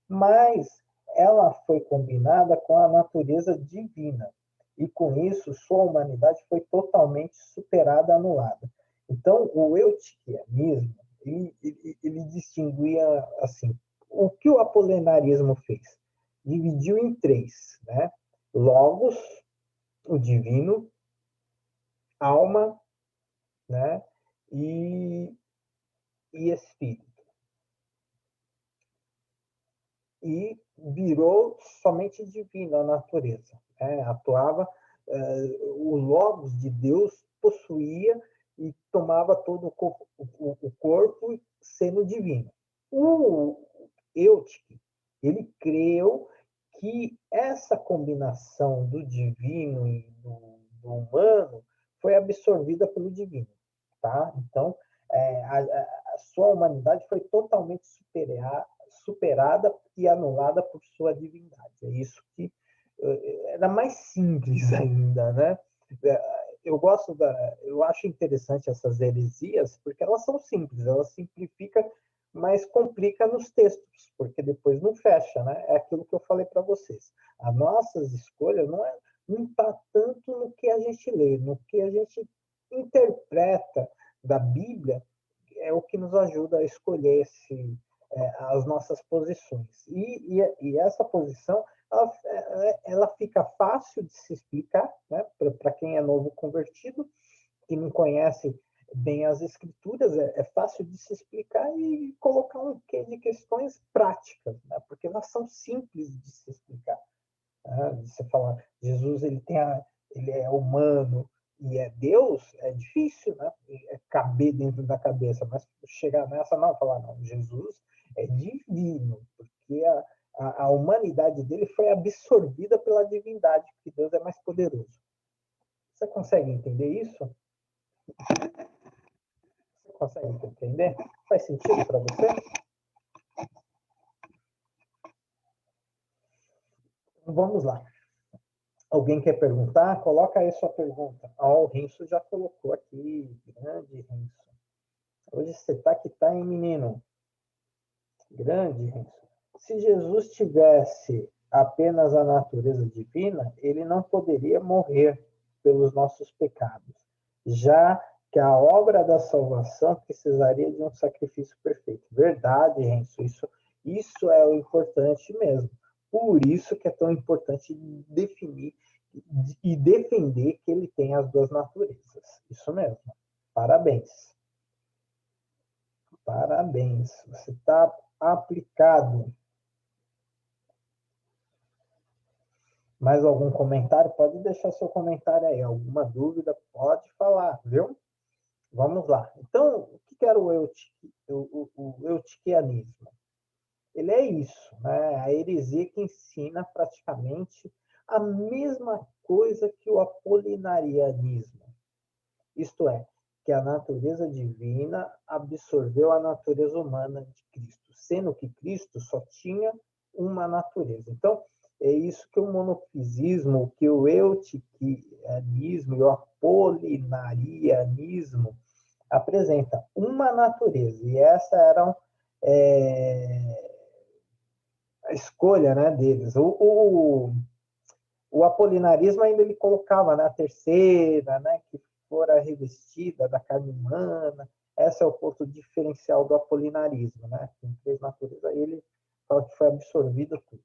mas ela foi combinada com a natureza divina, e com isso sua humanidade foi totalmente superada, anulada. Então, o eutiquianismo, ele distinguia assim, o que o apolinarismo fez? Dividiu em três, né? Logos, o divino, alma, né? E espírito. E virou somente divino a natureza. Né? Atuava, o Logos de Deus possuía e tomava todo o corpo sendo divino. O Eutique, ele creu que essa combinação do divino e do humano foi absorvida pelo divino. Tá? Então, a sua humanidade foi totalmente superada e anulada por sua divindade. É isso que era mais simples ainda, né? Eu acho interessante essas heresias porque elas são simples, elas simplificam, mas complica nos textos, porque depois não fecha, né? É aquilo que eu falei para vocês. As nossas escolhas não está tanto no que a gente lê, no que a gente interpreta da Bíblia, é o que nos ajuda a escolher as nossas posições. E essa posição, ela fica fácil de se explicar, né, para quem é novo convertido, que não conhece bem as escrituras, é fácil de se explicar e colocar um quê de questões práticas, né, porque elas são simples de se explicar. Né? Você falar, Jesus ele é humano e é Deus, é difícil, né? Caber dentro da cabeça, mas chegar nessa, não, falar, não, Jesus é divino, porque a humanidade dele foi absorvida pela divindade, porque Deus é mais poderoso. Você consegue entender isso? Você consegue entender? Faz sentido para você? Vamos lá. Alguém quer perguntar? Coloca aí sua pergunta. O Renzo já colocou aqui. Grande Renzo. Hoje você tá que tá, hein, menino? Grande Renzo. Se Jesus tivesse apenas a natureza divina, ele não poderia morrer pelos nossos pecados, já que a obra da salvação precisaria de um sacrifício perfeito. Verdade, Renzo. Isso é o importante mesmo. Por isso que é tão importante definir e defender que ele tem as duas naturezas. Isso mesmo. Parabéns. Parabéns. Você está aplicado. Mais algum comentário? Pode deixar seu comentário aí. Alguma dúvida? Pode falar, viu? Vamos lá. Então, o que era o eutiquianismo? Ele é isso, né? A heresia que ensina praticamente a mesma coisa que o apolinarianismo. Isto é, que a natureza divina absorveu a natureza humana de Cristo, sendo que Cristo só tinha uma natureza. Então, é isso que o monofisismo, que o eutiquianismo e o apolinarianismo apresenta, uma natureza. E essa era a escolha, né, deles. O apolinarismo ainda ele colocava, né, a terceira, né, que fora revestida da carne humana. esse é o ponto diferencial do apolinarismo, né? Em três naturezas, ele fala que foi absorvido tudo.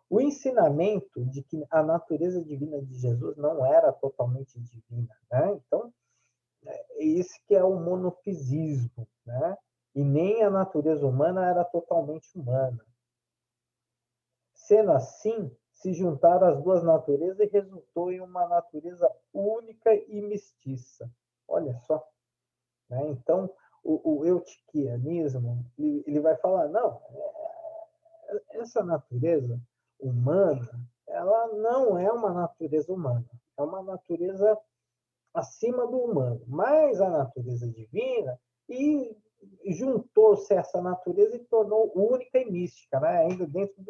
O ensinamento de que a natureza divina de Jesus não era totalmente divina, né? Então, esse que é o monofisismo, né? E nem a natureza humana era totalmente humana. Sendo assim, se juntaram as duas naturezas e resultou em uma natureza única e mestiça. Olha só. Né? Então, o eutiquianismo, ele vai falar, não, essa natureza humana, ela não é uma natureza humana, é uma natureza acima do humano, mas a natureza divina, e juntou-se essa natureza e tornou única e mística, né? Ainda dentro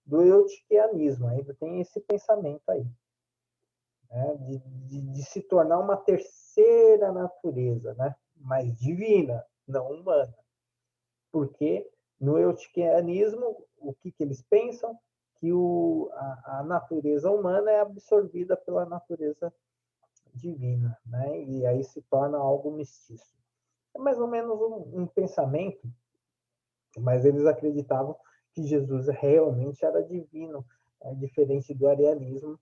do eutiquianismo, ainda tem esse pensamento aí, né? de se tornar uma terceira natureza, né? Mas divina, não humana. Porque no eutiquianismo, o que eles pensam? Que a natureza humana é absorvida pela natureza divina, né? E aí se torna algo mestiço. É mais ou menos um pensamento, mas eles acreditavam que Jesus realmente era divino, diferente do arianismo,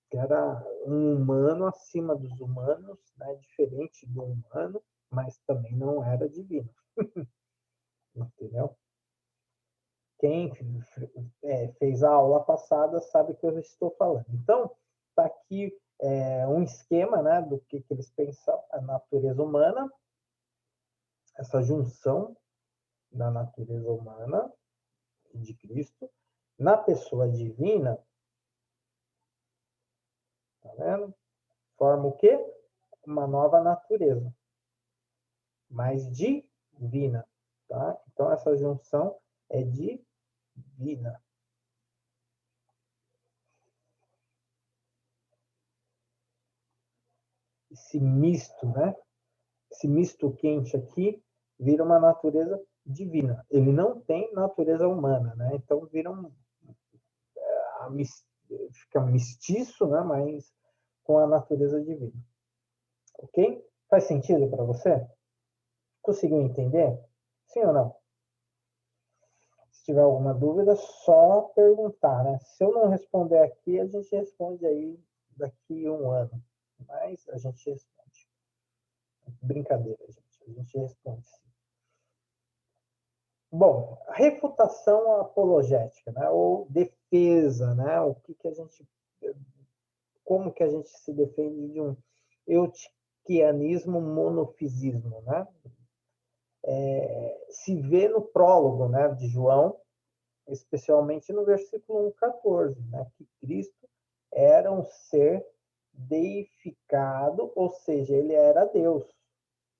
que era um humano acima dos humanos, né? Diferente do humano, mas também não era divino. Entendeu? Quem fez a aula passada sabe o que eu estou falando. Então, está aqui um esquema, né, do que eles pensam a natureza humana, essa junção da natureza humana de Cristo na pessoa divina, tá vendo? Forma o quê? Uma nova natureza, mas divina, tá? Então, essa junção é divina. Esse misto, né? Esse misto quente aqui vira uma natureza divina. Ele não tem natureza humana, né? Então vira fica mestiço, né? Mas com a natureza divina. Ok? Faz sentido para você? Conseguiu entender? Sim ou não? Se tiver alguma dúvida, só perguntar, né? Se eu não responder aqui, a gente responde aí daqui a um ano. Mas a gente responde. Brincadeira, gente. A gente responde sim. Bom, refutação apologética, né? Ou defesa, né? O que a gente, como que a gente se defende de um eutiquianismo monofisismo, né? Se vê no prólogo, né, de João, especialmente no versículo 1:14, né, que Cristo era um ser deificado, ou seja, ele era Deus,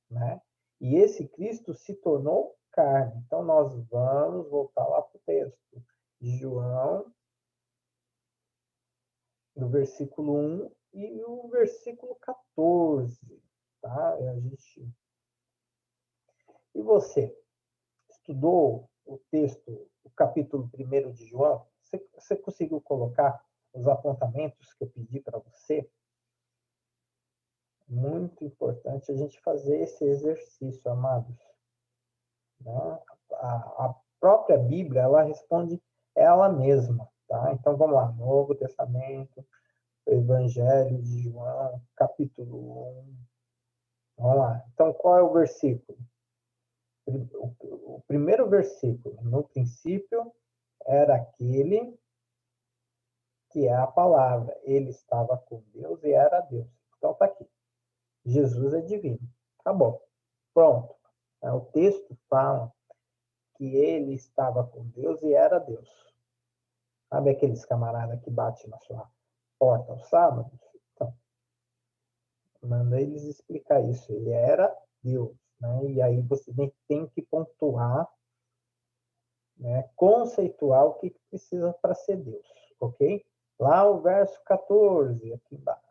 né? E esse Cristo se tornou carne. Então, nós vamos voltar lá para o texto de João, do versículo 1 e o versículo 14. Tá? E você, estudou o texto, o capítulo 1 de João? Você conseguiu colocar os apontamentos que eu pedi para você? Muito importante a gente fazer esse exercício, amados. Né? A própria Bíblia, ela responde ela mesma. Tá? Então, vamos lá. Novo Testamento, Evangelho de João, capítulo 1. Vamos lá. Então, qual é o versículo? O primeiro versículo. No princípio era aquele que é a palavra. Ele estava com Deus e era Deus. Então, está aqui. Jesus é divino. Tá bom. Pronto. O texto fala que ele estava com Deus e era Deus. Sabe aqueles camaradas que batem na sua porta aos sábados? Então, manda eles explicar isso. Ele era Deus. Né? E aí você tem que pontuar, né? Conceituar o que precisa para ser Deus. Ok? Lá o verso 14, aqui embaixo.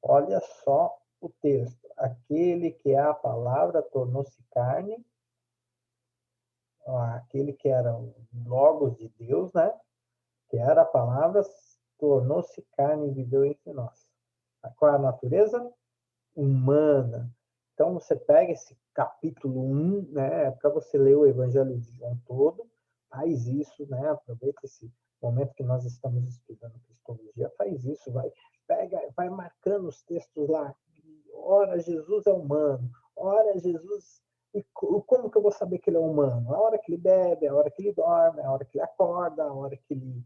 Olha só o texto. Aquele que é a palavra tornou-se carne. Aquele que era o Logos de Deus, né? Que era a palavra, tornou-se carne e viveu entre nós. Qual é a natureza? Humana. Então, você pega esse capítulo 1, né, para você ler o Evangelho de João todo, faz isso, né, aproveita esse momento que nós estamos estudando cristologia, faz isso, vai marcando os textos lá. Ora, Jesus é humano. Ora, Jesus... E como que eu vou saber que ele é humano? A hora que ele bebe, a hora que ele dorme, a hora que ele acorda, a hora que ele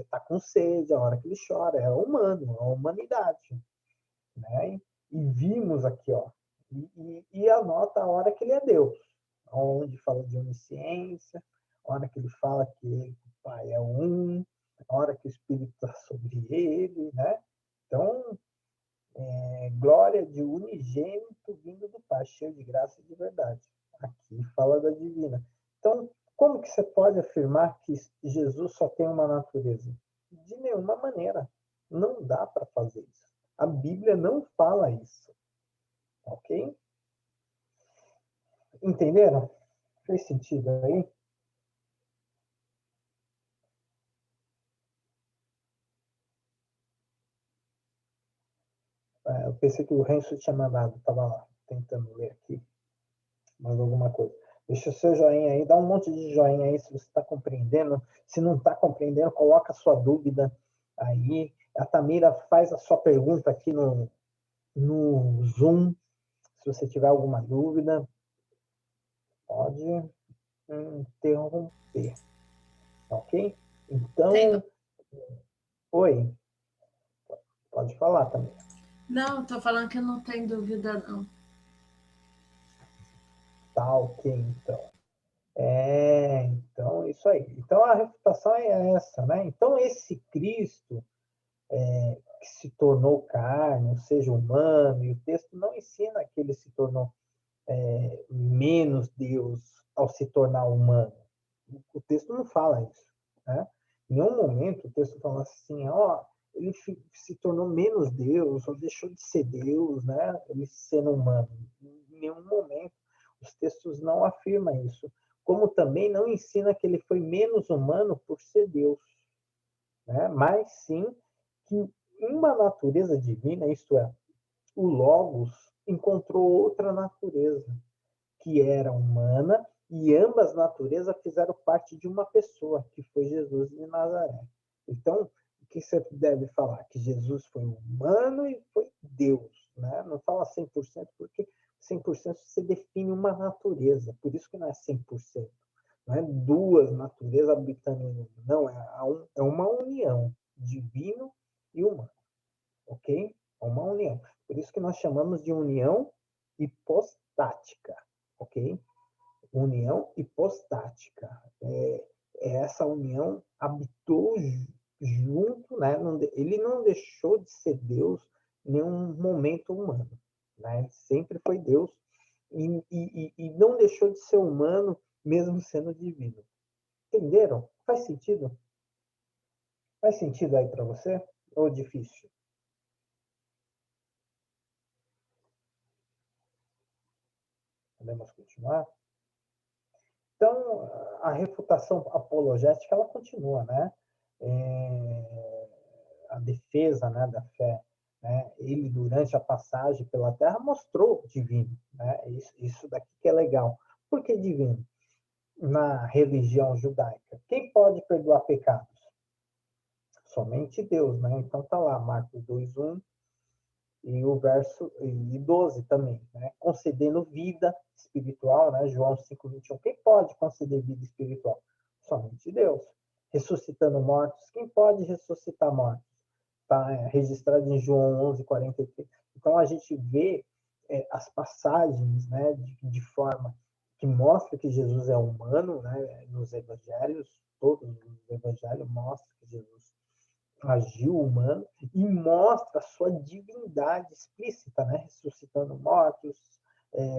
está com sede, a hora que ele chora. É humano, é a humanidade. Né? E vimos aqui, ó, e anota a hora que ele é Deus, onde fala de onisciência, a hora que ele fala que ele, o Pai é um, a hora que o Espírito está sobre ele, né? Então, glória de unigênito vindo do Pai, cheio de graça e de verdade. Aqui fala da divina. Então, como que você pode afirmar que Jesus só tem uma natureza? De nenhuma maneira. Não dá para fazer isso. A Bíblia não fala isso. Ok? Entenderam? Fez sentido aí? Eu pensei que o Renzo tinha mandado. Estava lá, tentando ler aqui. Mais alguma coisa. Deixa o seu joinha aí. Dá um monte de joinha aí se você está compreendendo. Se não está compreendendo, coloca a sua dúvida aí. A Tamira faz a sua pergunta aqui no Zoom. Se você tiver alguma dúvida, pode interromper. Ok? Então, oi. Pode falar também. Não, tô falando que não tem dúvida, não. Tá, ok, então. Então, isso aí. Então, a refutação é essa, né? Então, esse Cristo que se tornou carne, ou seja, humano, e o texto não ensina que ele se tornou menos Deus ao se tornar humano. O texto não fala isso, né? Em nenhum momento o texto fala assim, ó, ele se tornou menos Deus, ou deixou de ser Deus, né? Ele sendo humano. Em nenhum momento os textos não afirmam isso. Como também não ensina que ele foi menos humano por ser Deus, né? Mas sim que uma natureza divina, isto é, o Logos, encontrou outra natureza, que era humana, e ambas naturezas fizeram parte de uma pessoa, que foi Jesus de Nazaré. Então, o que você deve falar? Que Jesus foi humano e foi Deus. Né? Não fala 100%, porque 100% você define uma natureza, por isso que não é 100%. Não é duas naturezas habitando em uma. Não, é uma união, divino e humano. Ok? É uma união. Por isso que nós chamamos de união hipostática. Ok? União hipostática. Essa união habitou junto, né? Ele não deixou de ser Deus em nenhum momento humano. Né? Ele sempre foi Deus e não deixou de ser humano mesmo sendo divino. Entenderam? Faz sentido? Faz sentido aí para você? Ou difícil? Podemos continuar? Então, a refutação apologética, ela continua, né? A defesa, né, da fé. Né? Ele, durante a passagem pela Terra, mostrou o divino. Né? Isso daqui que é legal. Por que divino? Na religião judaica, quem pode perdoar pecados? Somente Deus, né? Então tá lá, Marcos 2:1 e o verso e 12 também, né? Concedendo vida espiritual, né? João 5:21. Quem pode conceder vida espiritual? Somente Deus. Ressuscitando mortos, quem pode ressuscitar mortos? Está registrado em João 11:43. Então a gente vê as passagens, né, de forma que mostra que Jesus é humano, né? Nos evangelhos, todos os evangelhos mostram que Jesus agiu humano e mostra a sua divindade explícita, né? Ressuscitando mortos,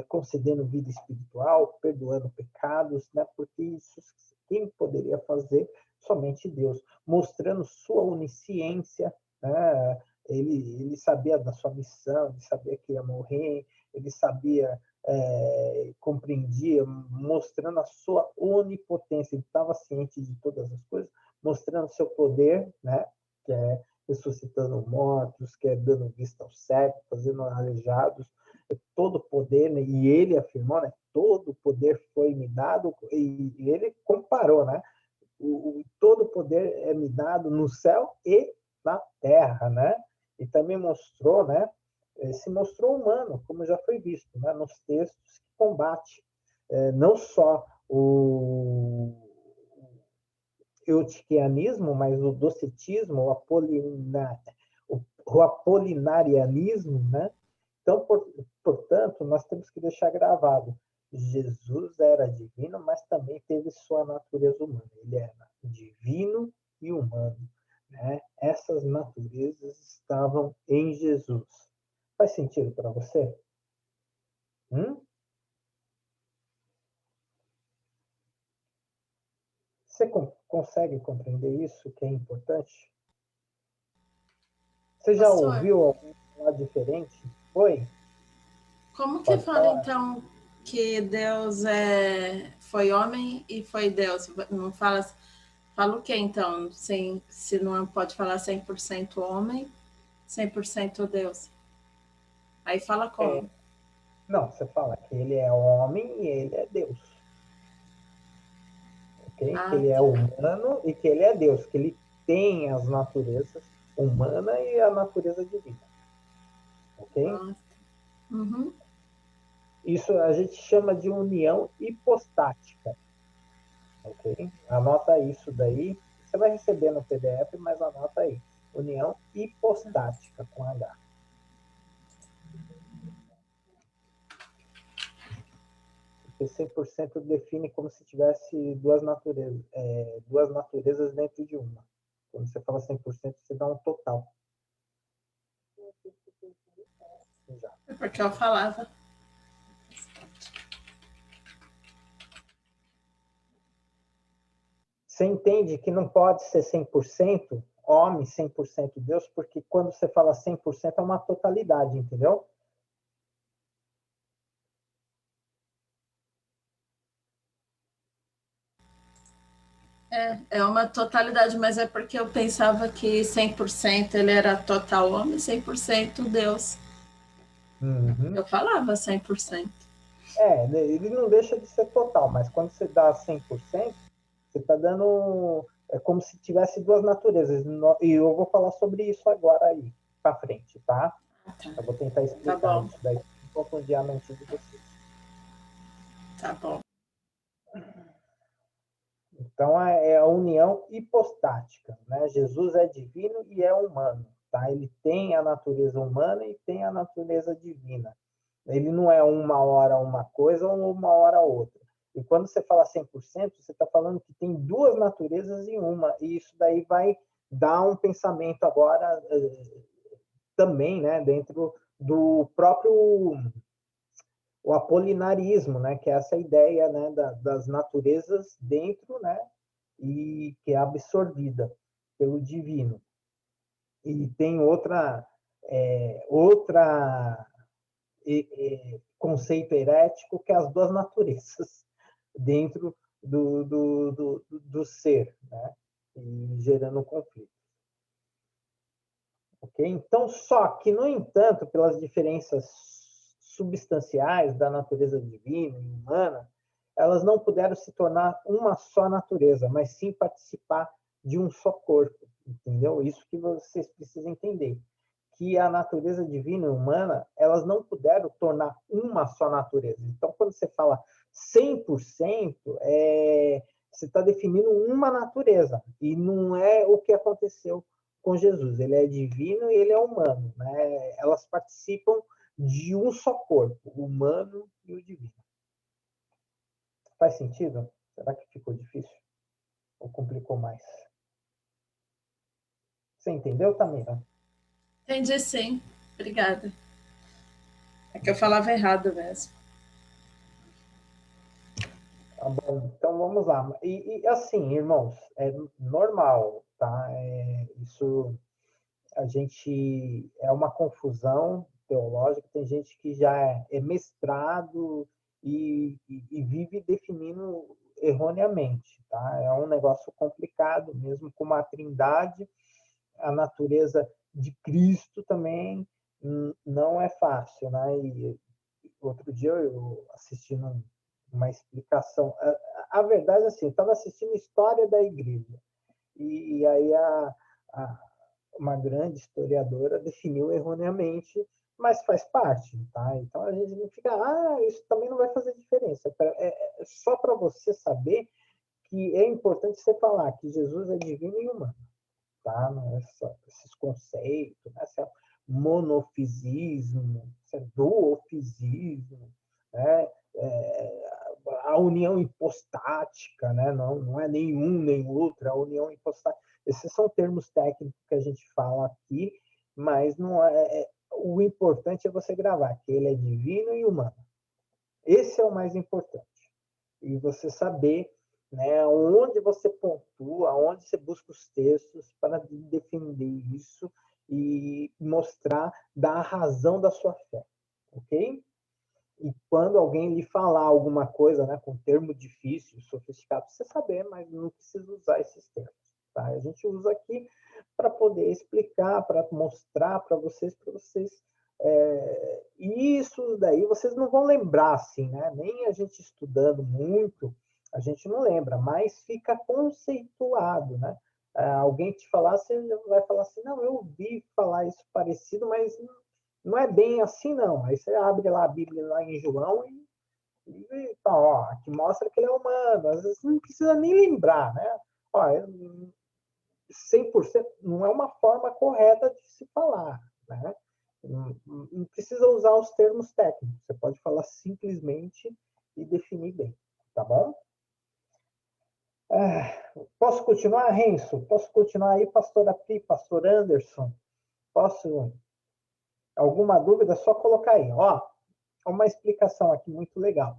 concedendo vida espiritual, perdoando pecados, né? Porque isso quem poderia fazer? Somente Deus, mostrando sua onisciência, né? Ele sabia da sua missão, ele sabia que ia morrer, ele sabia, compreendia, mostrando a sua onipotência, ele estava ciente de todas as coisas, mostrando seu poder, né? Que é ressuscitando mortos, que é dando vista aos cegos, fazendo aleijados, todo poder, né? E ele afirmou, né? Todo poder foi me dado, e ele comparou, né? Todo poder é me dado no céu e na terra, né? E também mostrou, né? Se mostrou humano, como já foi visto, né? Nos textos que combate não só o eutiquianismo, mas o docetismo, o apolinarianismo, né? Então, portanto, nós temos que deixar gravado, Jesus era divino, mas também teve sua natureza humana. Ele era divino e humano, né? Essas naturezas estavam em Jesus. Faz sentido para você? Você consegue compreender isso, que é importante? Você já Pastor, ouviu alguém falar diferente? Oi? como que Pode fala falar. então que Deus foi homem e foi Deus? Não fala, fala o que então? Se não pode falar 100% homem, 100% Deus. Aí fala como? Não, você fala que ele é homem e ele é Deus. Okay? Que Ah, ele é tá. humano e que ele é Deus, que ele tem as naturezas humana e a natureza divina. Ok? Ah, uhum. Isso a gente chama de união hipostática. Ok? Anota isso daí. Você vai receber no PDF, mas anota aí. União hipostática com H. Porque 100% define como se tivesse duas naturezas dentro de uma. Quando você fala 100%, você dá um total. Já. É porque eu falava. Você entende que não pode ser 100% homem, 100% Deus, porque quando você fala 100% é uma totalidade, entendeu? É uma totalidade, mas é porque eu pensava que 100% ele era total homem, 100% Deus. Uhum. Eu falava 100%. Ele não deixa de ser total, mas quando você dá 100%, você está dando. É como se tivesse duas naturezas. E eu vou falar sobre isso agora aí, para frente, tá? Ah, tá. Eu vou tentar Tá explicar bom, isso daí, para não confundir a mente de vocês. tá bom. Então, é a união hipostática, né? Jesus é divino e é humano, tá? Ele tem a natureza humana e tem a natureza divina. Ele não é uma hora uma coisa ou uma hora outra. E quando você fala 100%, você está falando que tem duas naturezas em uma, e isso daí vai dar um pensamento agora também, né, dentro do próprio o apolinarismo, né, que é essa ideia, né, das naturezas dentro, né, e que é absorvida pelo divino. E tem outra conceito herético que é as duas naturezas dentro do ser, né, e gerando conflito. Okay? Então, só que, no entanto, pelas diferenças substanciais da natureza divina e humana, elas não puderam se tornar uma só natureza, mas sim participar de um só corpo, entendeu? Isso que vocês precisam entender, que a natureza divina e humana, elas não puderam tornar uma só natureza. Então, quando você fala 100%, você está definindo uma natureza, e não é o que aconteceu com Jesus. Ele é divino e ele é humano, né? Elas participam de um só corpo, o humano e o divino. Faz sentido? Será que ficou difícil? Ou complicou mais? Você entendeu, Tamira? Entendi sim. Obrigada. É que eu falava errado mesmo. Tá bom, então vamos lá. E assim, irmãos, é normal, tá? Isso a gente é uma confusão teológica. Tem gente que já é mestrado e vive definindo erroneamente, tá? É um negócio complicado, mesmo com uma trindade, a natureza de Cristo também não é fácil, né? E outro dia eu assisti uma explicação. A verdade é assim, eu estava assistindo História da Igreja. E aí uma grande historiadora definiu erroneamente, mas faz parte, tá? Então a gente não fica, isso também não vai fazer diferença. É só para você saber que é importante você falar que Jesus é divino e humano, tá? Não é só esses conceitos, né? Se é monofisismo, se é duofisismo, né? A união hipostática, né? Não é nenhum nem outro, a união hipostática. Esses são termos técnicos que a gente fala aqui, mas não o importante é você gravar que ele é divino e humano. Esse é o mais importante. E você saber, né, onde você pontua, onde você busca os textos para defender isso e mostrar da razão da sua fé, ok? E quando alguém lhe falar alguma coisa, né, com termo difícil, sofisticado, você saber, mas não precisa usar esses termos, tá? A gente usa aqui para poder explicar, para mostrar para vocês, isso daí vocês não vão lembrar assim, né? Nem a gente estudando muito, a gente não lembra, mas fica conceituado, né? Alguém te falar, você vai falar assim, não, eu ouvi falar isso parecido, mas não é bem assim, não. Aí você abre lá a Bíblia lá em João e tá, ó, que mostra que ele é humano. Às vezes não precisa nem lembrar, né? Ó, 100% não é uma forma correta de se falar, né? Não precisa usar os termos técnicos. Você pode falar simplesmente e definir bem, tá bom? Posso continuar, Renzo? Posso continuar aí, pastora Pri, pastor Anderson? Posso? Alguma dúvida? É só colocar aí. Ó, uma explicação aqui muito legal.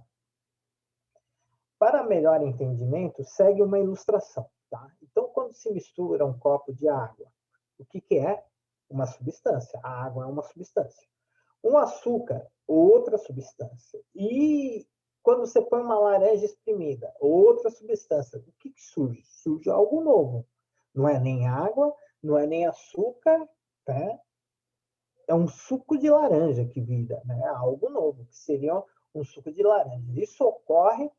Para melhor entendimento, segue uma ilustração, tá? Então, quando se mistura um copo de água, o que é? Uma substância. A água é uma substância. Um açúcar, outra substância. E quando você põe uma laranja espremida, outra substância, o que surge? Surge algo novo. Não é nem água, não é nem açúcar, né? É um suco de laranja que vira, né? Algo novo, que seria um suco de laranja. Isso ocorre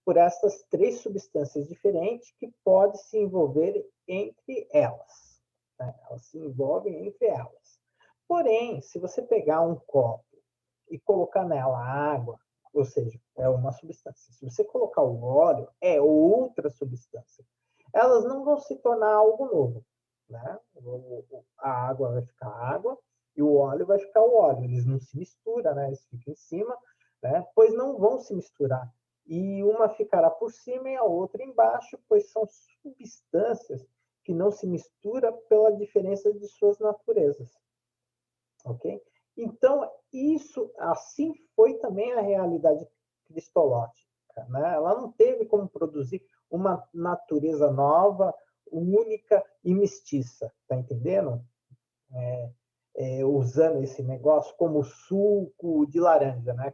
por essas três substâncias diferentes que podem se envolver entre elas. Né? Elas se envolvem entre elas. Porém, se você pegar um copo e colocar nela água, ou seja, é uma substância. Se você colocar o óleo, é outra substância. Elas não vão se tornar algo novo. Né? A água vai ficar água e o óleo vai ficar o óleo. Eles não se misturam, né? Eles ficam em cima, né? Pois não vão se misturar. E uma ficará por cima e a outra embaixo, pois são substâncias que não se misturam pela diferença de suas naturezas. Ok? Então, isso, assim foi também a realidade cristológica. Né? Ela não teve como produzir uma natureza nova, única e mestiça, tá entendendo? Usando esse negócio como suco de laranja, né?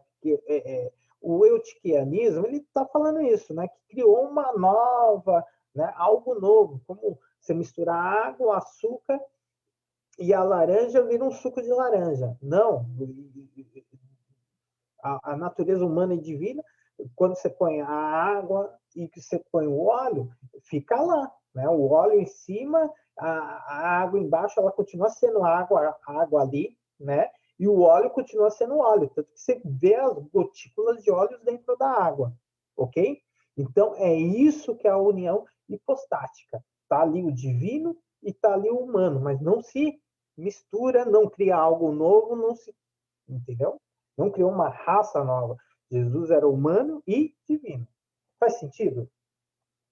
O eutiquianismo, ele está falando isso, né? Que criou uma nova, né? Algo novo, como você misturar água, açúcar e a laranja vira um suco de laranja. Não, a natureza humana e divina, quando você põe a água e que você põe o óleo, fica lá, né? O óleo em cima, a água embaixo, ela continua sendo água ali, né? E o óleo continua sendo óleo, tanto que você vê as gotículas de óleo dentro da água, ok? Então, é isso que é a união hipostática. Está ali o divino e está ali o humano, mas não se mistura, não cria algo novo, não se... Entendeu? Não criou uma raça nova. Jesus era humano e divino. Faz sentido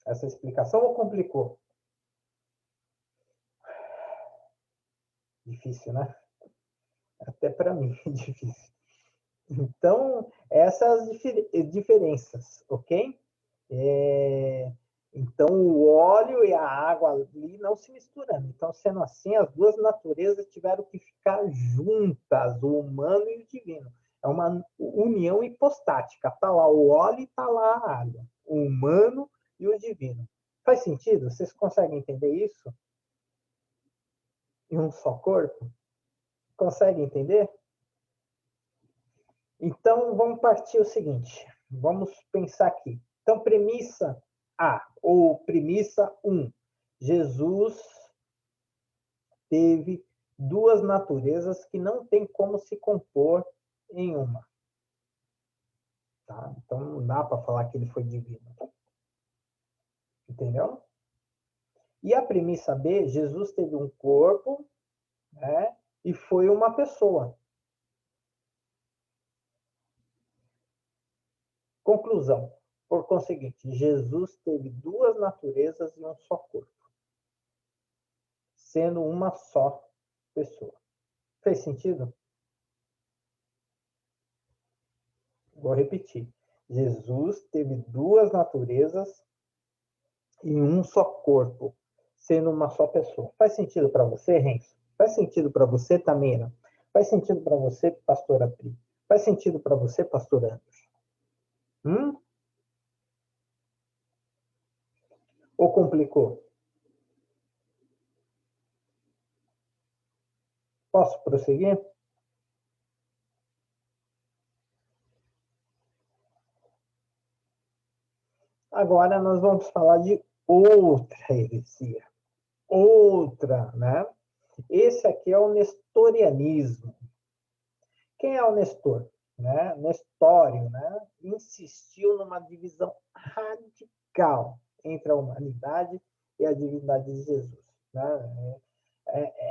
essa explicação ou complicou? Difícil, né? Até para mim é difícil. Então, essas diferenças, ok? Então, o óleo e a água ali não se misturando. Então, sendo assim, as duas naturezas tiveram que ficar juntas, o humano e o divino. É uma união hipostática. Está lá o óleo e está lá a água. O humano e o divino. Faz sentido? Vocês conseguem entender isso? Em um só corpo? Conseguem entender? Então, vamos partir o seguinte. Vamos pensar aqui. Então, premissa A, ou premissa 1. Jesus teve duas naturezas que não tem como se compor em uma. Tá? Então, não dá para falar que ele foi divino. Entendeu? E a premissa B, Jesus teve um corpo, né, e foi uma pessoa. Conclusão. Por conseguinte, Jesus teve duas naturezas em um só corpo, sendo uma só pessoa. Fez sentido? Vou repetir. Jesus teve duas naturezas em um só corpo, sendo uma só pessoa. Faz sentido para você, Renzo? Faz sentido para você, Tamira? Faz sentido para você, pastora Pri? Faz sentido para você, pastor Anderson? Ou complicou? Posso prosseguir? Agora nós vamos falar de outra heresia. Outra, né? Esse aqui é o nestorianismo. Quem é o Nestor? Né? Nestório, né? Insistiu numa divisão radical entre a humanidade e a divindade de Jesus. Né?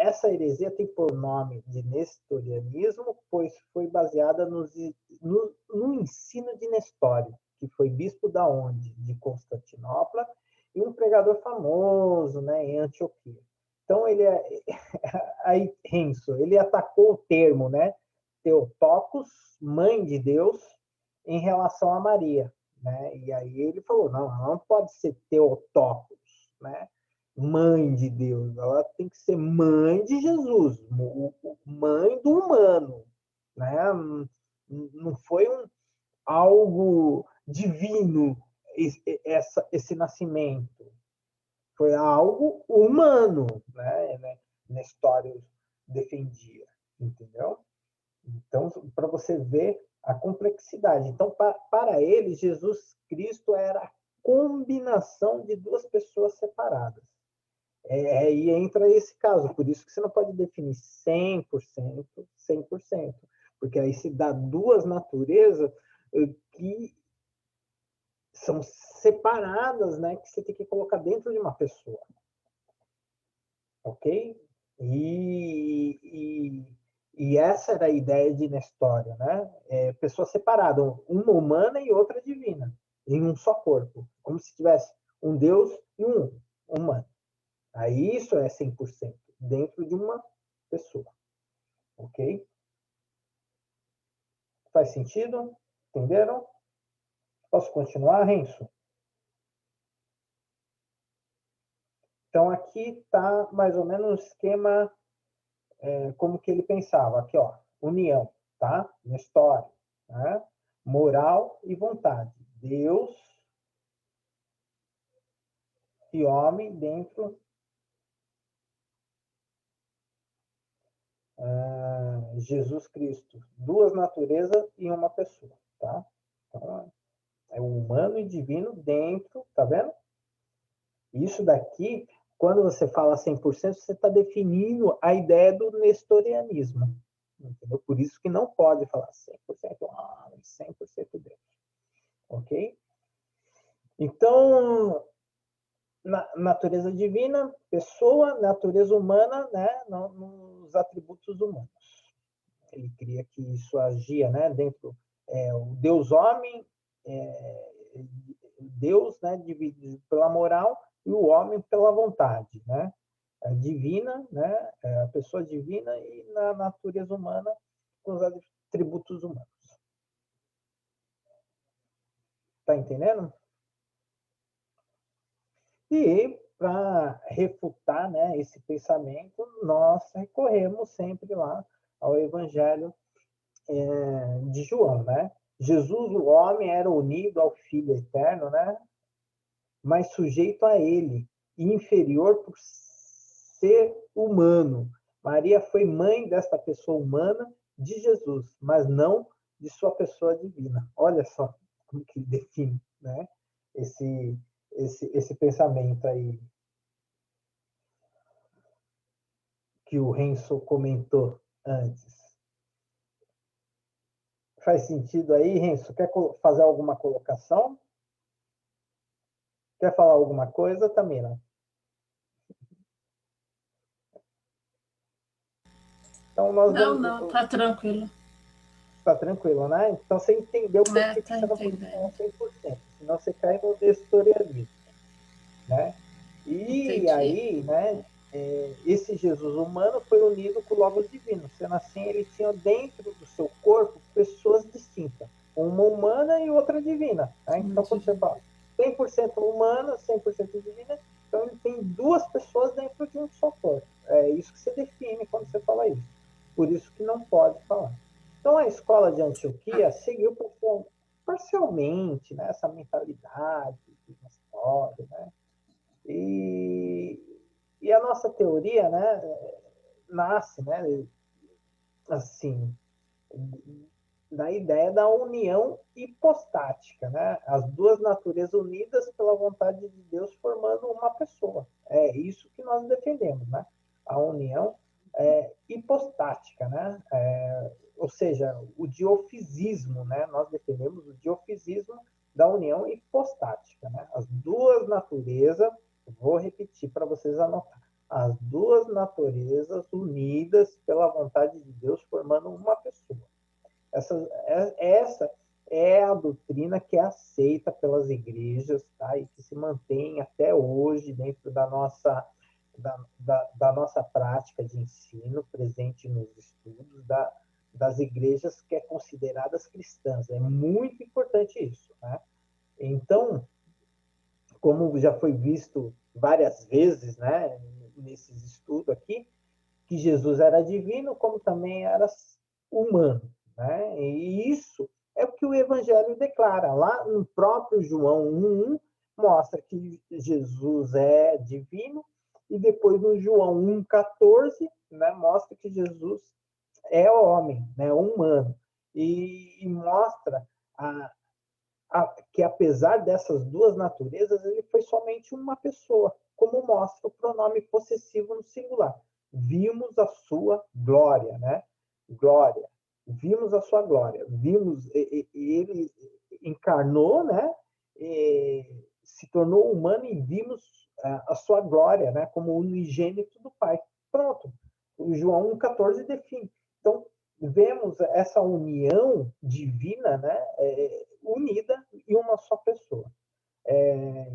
Essa heresia tem por nome de nestorianismo, pois foi baseada no ensino de Nestório, que foi bispo da onde? De Constantinopla, e um pregador famoso, né, em Antioquia. Então, aí, Renzo, ele atacou o termo, né, Theotokos, mãe de Deus, em relação a Maria, né? E aí ele falou, não pode ser Theotokos, né? Mãe de Deus, ela tem que ser mãe de Jesus, mãe do humano, né? Não foi algo divino esse nascimento, foi algo humano, né? Nestório defendia, entendeu? Então, para você ver a complexidade. Então, para ele, Jesus Cristo era a combinação de duas pessoas separadas. E entra esse caso, por isso que você não pode definir 100%, 100%, porque aí se dá duas naturezas que são separadas, né, que você tem que colocar dentro de uma pessoa. Ok? E essa era a ideia de Nestório, né? Pessoas separadas, uma humana e outra divina, em um só corpo, como se tivesse um Deus e um humano. Aí isso é 100%, dentro de uma pessoa. Ok? Faz sentido? Entenderam? Posso continuar, Renzo? Então, aqui está mais ou menos o esquema, como que ele pensava. Aqui, ó, união, tá? Nestório, né? Moral e vontade. Deus e homem dentro Jesus Cristo. Duas naturezas em uma pessoa, tá? Então, é o humano e divino dentro, tá vendo? Isso daqui, quando você fala 100%, você está definindo a ideia do nestorianismo. Entendeu? Por isso que não pode falar 100% homem, 100% Deus. Ok? Então, natureza divina, pessoa, natureza humana, né, nos atributos humanos. Ele queria que isso agia, né, dentro o Deus homem, Deus, né, dividido pela moral e o homem pela vontade, né? A divina, né, a pessoa divina e na natureza humana com os atributos humanos. Tá entendendo? E para refutar, né, esse pensamento, nós recorremos sempre lá ao Evangelho de João, né? Jesus, o homem, era unido ao Filho eterno, né? Mas sujeito a ele, e inferior por ser humano. Maria foi mãe desta pessoa humana de Jesus, mas não de sua pessoa divina. Olha só como que ele define, né? Esse pensamento aí que o Renzo comentou antes. Faz sentido aí, Renzo? Quer fazer alguma colocação? Quer falar alguma coisa, Tamira? Então, nós Não, vamos... tá tranquilo. Tá tranquilo, né? Então, você entendeu por que Tá você não pode falar entendendo. 100%, senão você cai no nestorianismo, né? E Entendi. aí, né, esse Jesus humano foi unido com o Logos divino. Sendo assim, ele tinha dentro do seu corpo pessoas distintas, uma humana e outra divina. Né? Então, quando você fala 100% humana, 100% divina, então ele tem duas pessoas dentro de um só corpo. É isso que você define quando você fala isso. Por isso que não pode falar. Então, a escola de Antioquia seguiu parcialmente, né, essa mentalidade de história, né? E, e a nossa teoria, né, nasce, né, assim, da ideia da união hipostática, né? As duas naturezas unidas pela vontade de Deus formando uma pessoa. É isso que nós defendemos, né? A união hipostática, né? Ou seja, o diofisismo, né? Nós defendemos o diofisismo da união hipostática, né? As duas naturezas, vou repetir para vocês anotar, as duas naturezas unidas pela vontade de Deus formando uma pessoa. Essa é a doutrina que é aceita pelas igrejas, tá? E que se mantém até hoje dentro da nossa prática de ensino, presente nos estudos das igrejas que é consideradas cristãs. É muito importante isso, né? Então, como já foi visto várias vezes, né, nesses estudos aqui, que Jesus era divino, como também era humano, né? E isso é o que o Evangelho declara. Lá no próprio João 1:1 mostra que Jesus é divino, e depois no João 1:14, né, mostra que Jesus é homem, né, humano. E mostra que apesar dessas duas naturezas, ele foi somente uma pessoa, como mostra o pronome possessivo no singular. Vimos a sua glória, né? Glória. Vimos a sua glória. Vimos, ele encarnou, né? Se tornou humano e vimos a sua glória, né? Como unigênito do Pai. Pronto. O João 1,14 define. Então, vemos essa união divina, né? Unida em uma só pessoa.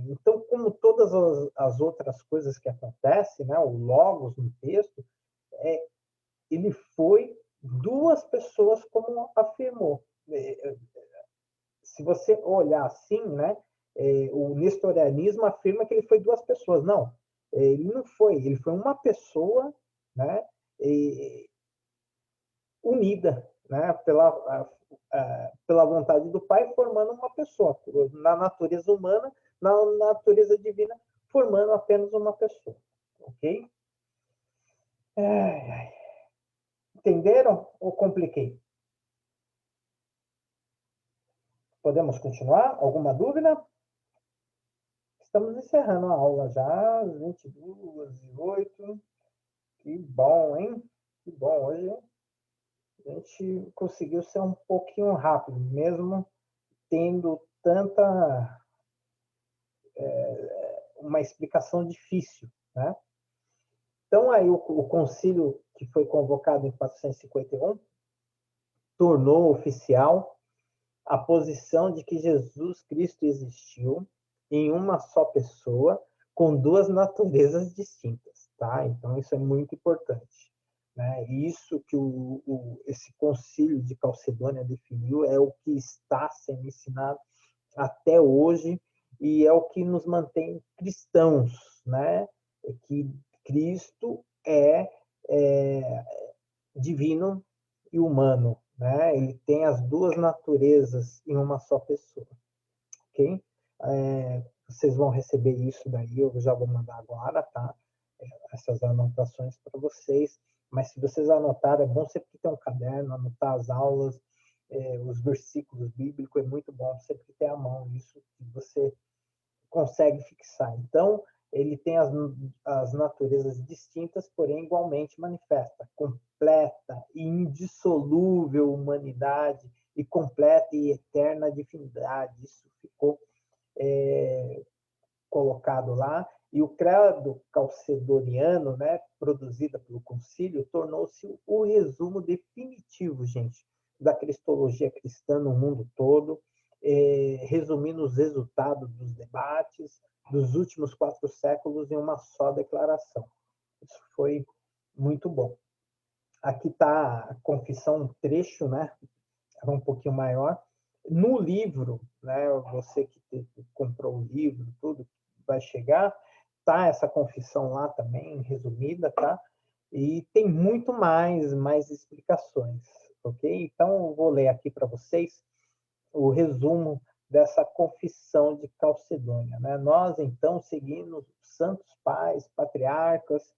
Então, como todas as outras coisas que acontecem, né, o logos no texto, ele foi duas pessoas, como afirmou. Se você olhar assim, né, o nestorianismo afirma que ele foi duas pessoas. Não, ele não foi. Ele foi uma pessoa, né, unida, né, pela vontade do Pai, formando uma pessoa, na natureza humana, na natureza divina, formando apenas uma pessoa. Ok? Entenderam ou compliquei? Podemos continuar? Alguma dúvida? Estamos encerrando a aula já, 22h08. Que bom, hein? Que bom. Hoje a gente conseguiu ser um pouquinho rápido, mesmo tendo tanta uma explicação difícil, né? Então, aí o concílio que foi convocado em 451 tornou oficial a posição de que Jesus Cristo existiu em uma só pessoa, com duas naturezas distintas, tá? Então, isso é muito importante, né? E isso que esse concílio de Calcedônia definiu é o que está sendo ensinado até hoje e é o que nos mantém cristãos, né? Que Cristo é divino e humano, né? Ele tem as duas naturezas em uma só pessoa, ok? Vocês vão receber isso daí, eu já vou mandar agora, tá? Essas anotações para vocês. Mas se vocês anotarem, é bom sempre ter um caderno, anotar as aulas, os versículos bíblicos, é muito bom sempre ter à mão isso que você consegue fixar. Então, ele tem as naturezas distintas, porém igualmente manifesta, completa e indissolúvel humanidade e completa e eterna divindade. Isso ficou colocado lá, e o credo calcedoniano, né, produzida pelo concílio, tornou-se o resumo definitivo, gente, da cristologia cristã no mundo todo, resumindo os resultados dos debates dos últimos 4 séculos em uma só declaração. Isso foi muito bom. Aqui está a confissão, um trecho, né, um pouquinho maior. No livro, né, você que comprou o livro, tudo vai chegar, tá essa confissão lá também, resumida, tá? E tem muito mais explicações, ok? Então, eu vou ler aqui para vocês o resumo dessa confissão de Calcedônia, né? Nós, então, seguindo os santos pais, patriarcas,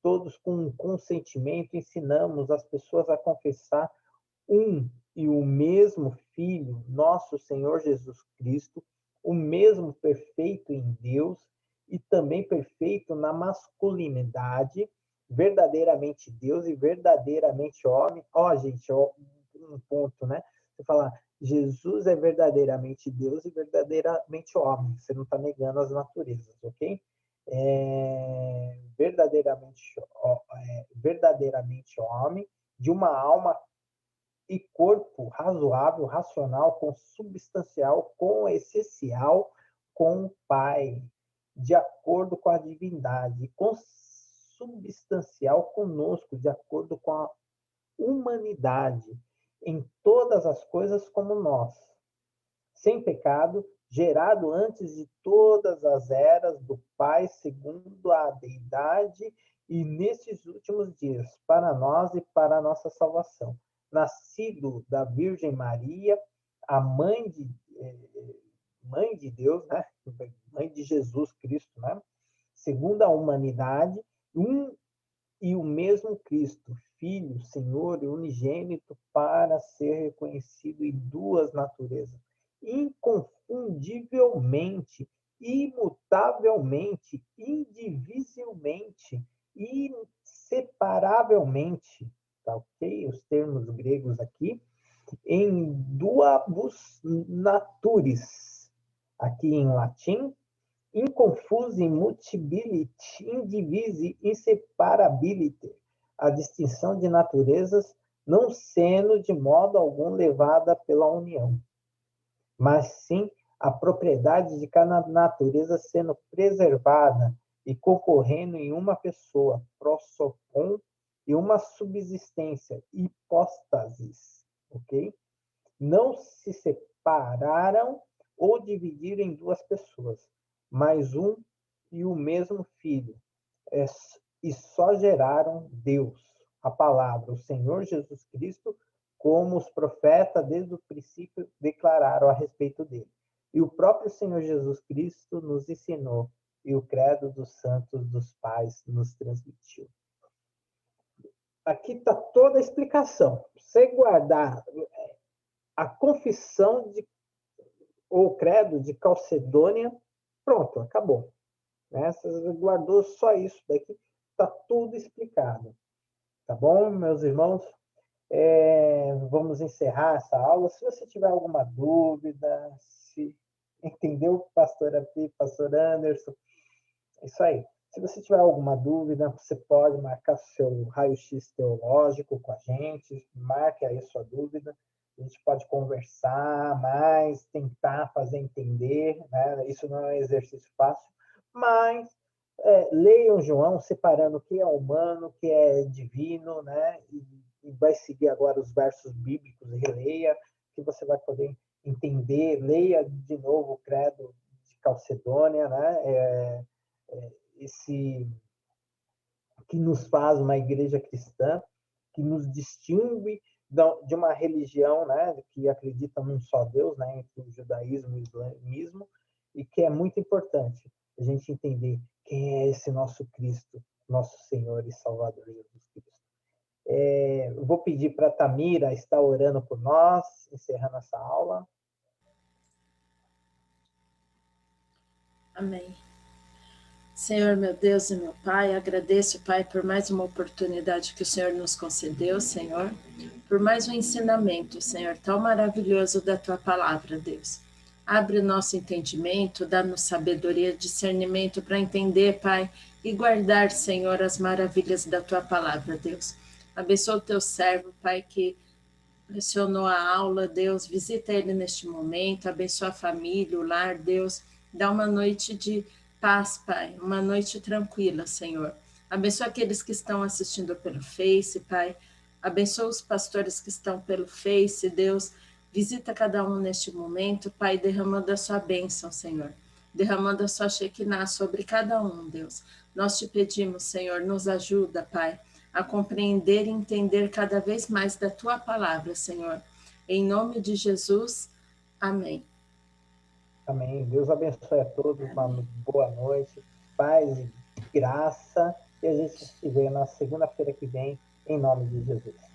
todos com consentimento, ensinamos as pessoas a confessar um e o mesmo Filho, nosso Senhor Jesus Cristo, o mesmo perfeito em Deus e também perfeito na masculinidade, verdadeiramente Deus e verdadeiramente homem. Ó, gente, ó, um ponto, né? Você fala, Jesus é verdadeiramente Deus e verdadeiramente homem. Você não está negando as naturezas, ok? Verdadeiramente homem, de uma alma e corpo razoável, racional, consubstancial, essencial com o Pai, de acordo com a divindade, consubstancial conosco, de acordo com a humanidade, em todas as coisas como nós, sem pecado, gerado antes de todas as eras do Pai, segundo a deidade, e nestes últimos dias, para nós e para a nossa salvação. Nascido da Virgem Maria, a mãe de Deus, né? Mãe de Jesus Cristo, né? Segundo a humanidade, um e o mesmo Cristo, Filho, Senhor e unigênito, para ser reconhecido em 2 naturezas, inconfundivelmente, imutavelmente, indivisivelmente, inseparavelmente, tá ok? Os termos gregos aqui, em duabus naturis, aqui em latim, inconfusi mutability, indivisi inseparability, a distinção de naturezas não sendo de modo algum levada pela união, mas sim a propriedade de cada natureza sendo preservada e concorrendo em uma pessoa, prosopon, e uma subsistência, hipóstasis, ok? Não se separaram ou dividiram em 2 pessoas, mas um e o mesmo Filho, e só geraram Deus, a palavra, o Senhor Jesus Cristo, como os profetas desde o princípio declararam a respeito dele. E o próprio Senhor Jesus Cristo nos ensinou, e o credo dos santos dos pais nos transmitiu. Aqui está toda a explicação. Você guardar a confissão ou credo de Calcedônia, pronto, acabou. Né? Você guardou só isso daqui, está tudo explicado. Tá bom, meus irmãos? Vamos encerrar essa aula. Se você tiver alguma dúvida, se entendeu, pastor Api, pastor Anderson, é isso aí. Se você tiver alguma dúvida, você pode marcar seu raio-x teológico com a gente, marque aí sua dúvida. A gente pode conversar mais, tentar fazer entender, né? Isso não é um exercício fácil, mas leiam João separando o que é humano, o que é divino, né? E vai seguir agora os versos bíblicos e releia, que você vai poder entender. Leia de novo o credo de Calcedônia, né? Esse que nos faz uma igreja cristã, que nos distingue de uma religião, né, que acredita num só Deus, né, entre o judaísmo e o islamismo, e que é muito importante a gente entender quem é esse nosso Cristo, nosso Senhor e Salvador Jesus Cristo. Eu vou pedir para a Tamira estar orando por nós, encerrando essa aula. Amém. Senhor, meu Deus e meu Pai, agradeço, Pai, por mais uma oportunidade que o Senhor nos concedeu, Senhor, por mais um ensinamento, Senhor, tão maravilhoso da Tua palavra, Deus. Abre o nosso entendimento, dá-nos sabedoria, discernimento para entender, Pai, e guardar, Senhor, as maravilhas da Tua palavra, Deus. Abençoa o Teu servo, Pai, que lecionou a aula, Deus, visita ele neste momento, abençoa a família, o lar, Deus, dá uma noite de paz, Pai, uma noite tranquila, Senhor. Abençoa aqueles que estão assistindo pelo Face, Pai, abençoa os pastores que estão pelo Face, Deus, visita cada um neste momento, Pai, derramando a sua bênção, Senhor, derramando a sua Shekinah sobre cada um, Deus. Nós te pedimos, Senhor, nos ajuda, Pai, a compreender e entender cada vez mais da Tua palavra, Senhor. Em nome de Jesus, amém. Amém. Deus abençoe a todos, uma boa noite, paz e graça, e a gente se vê na segunda-feira que vem, em nome de Jesus.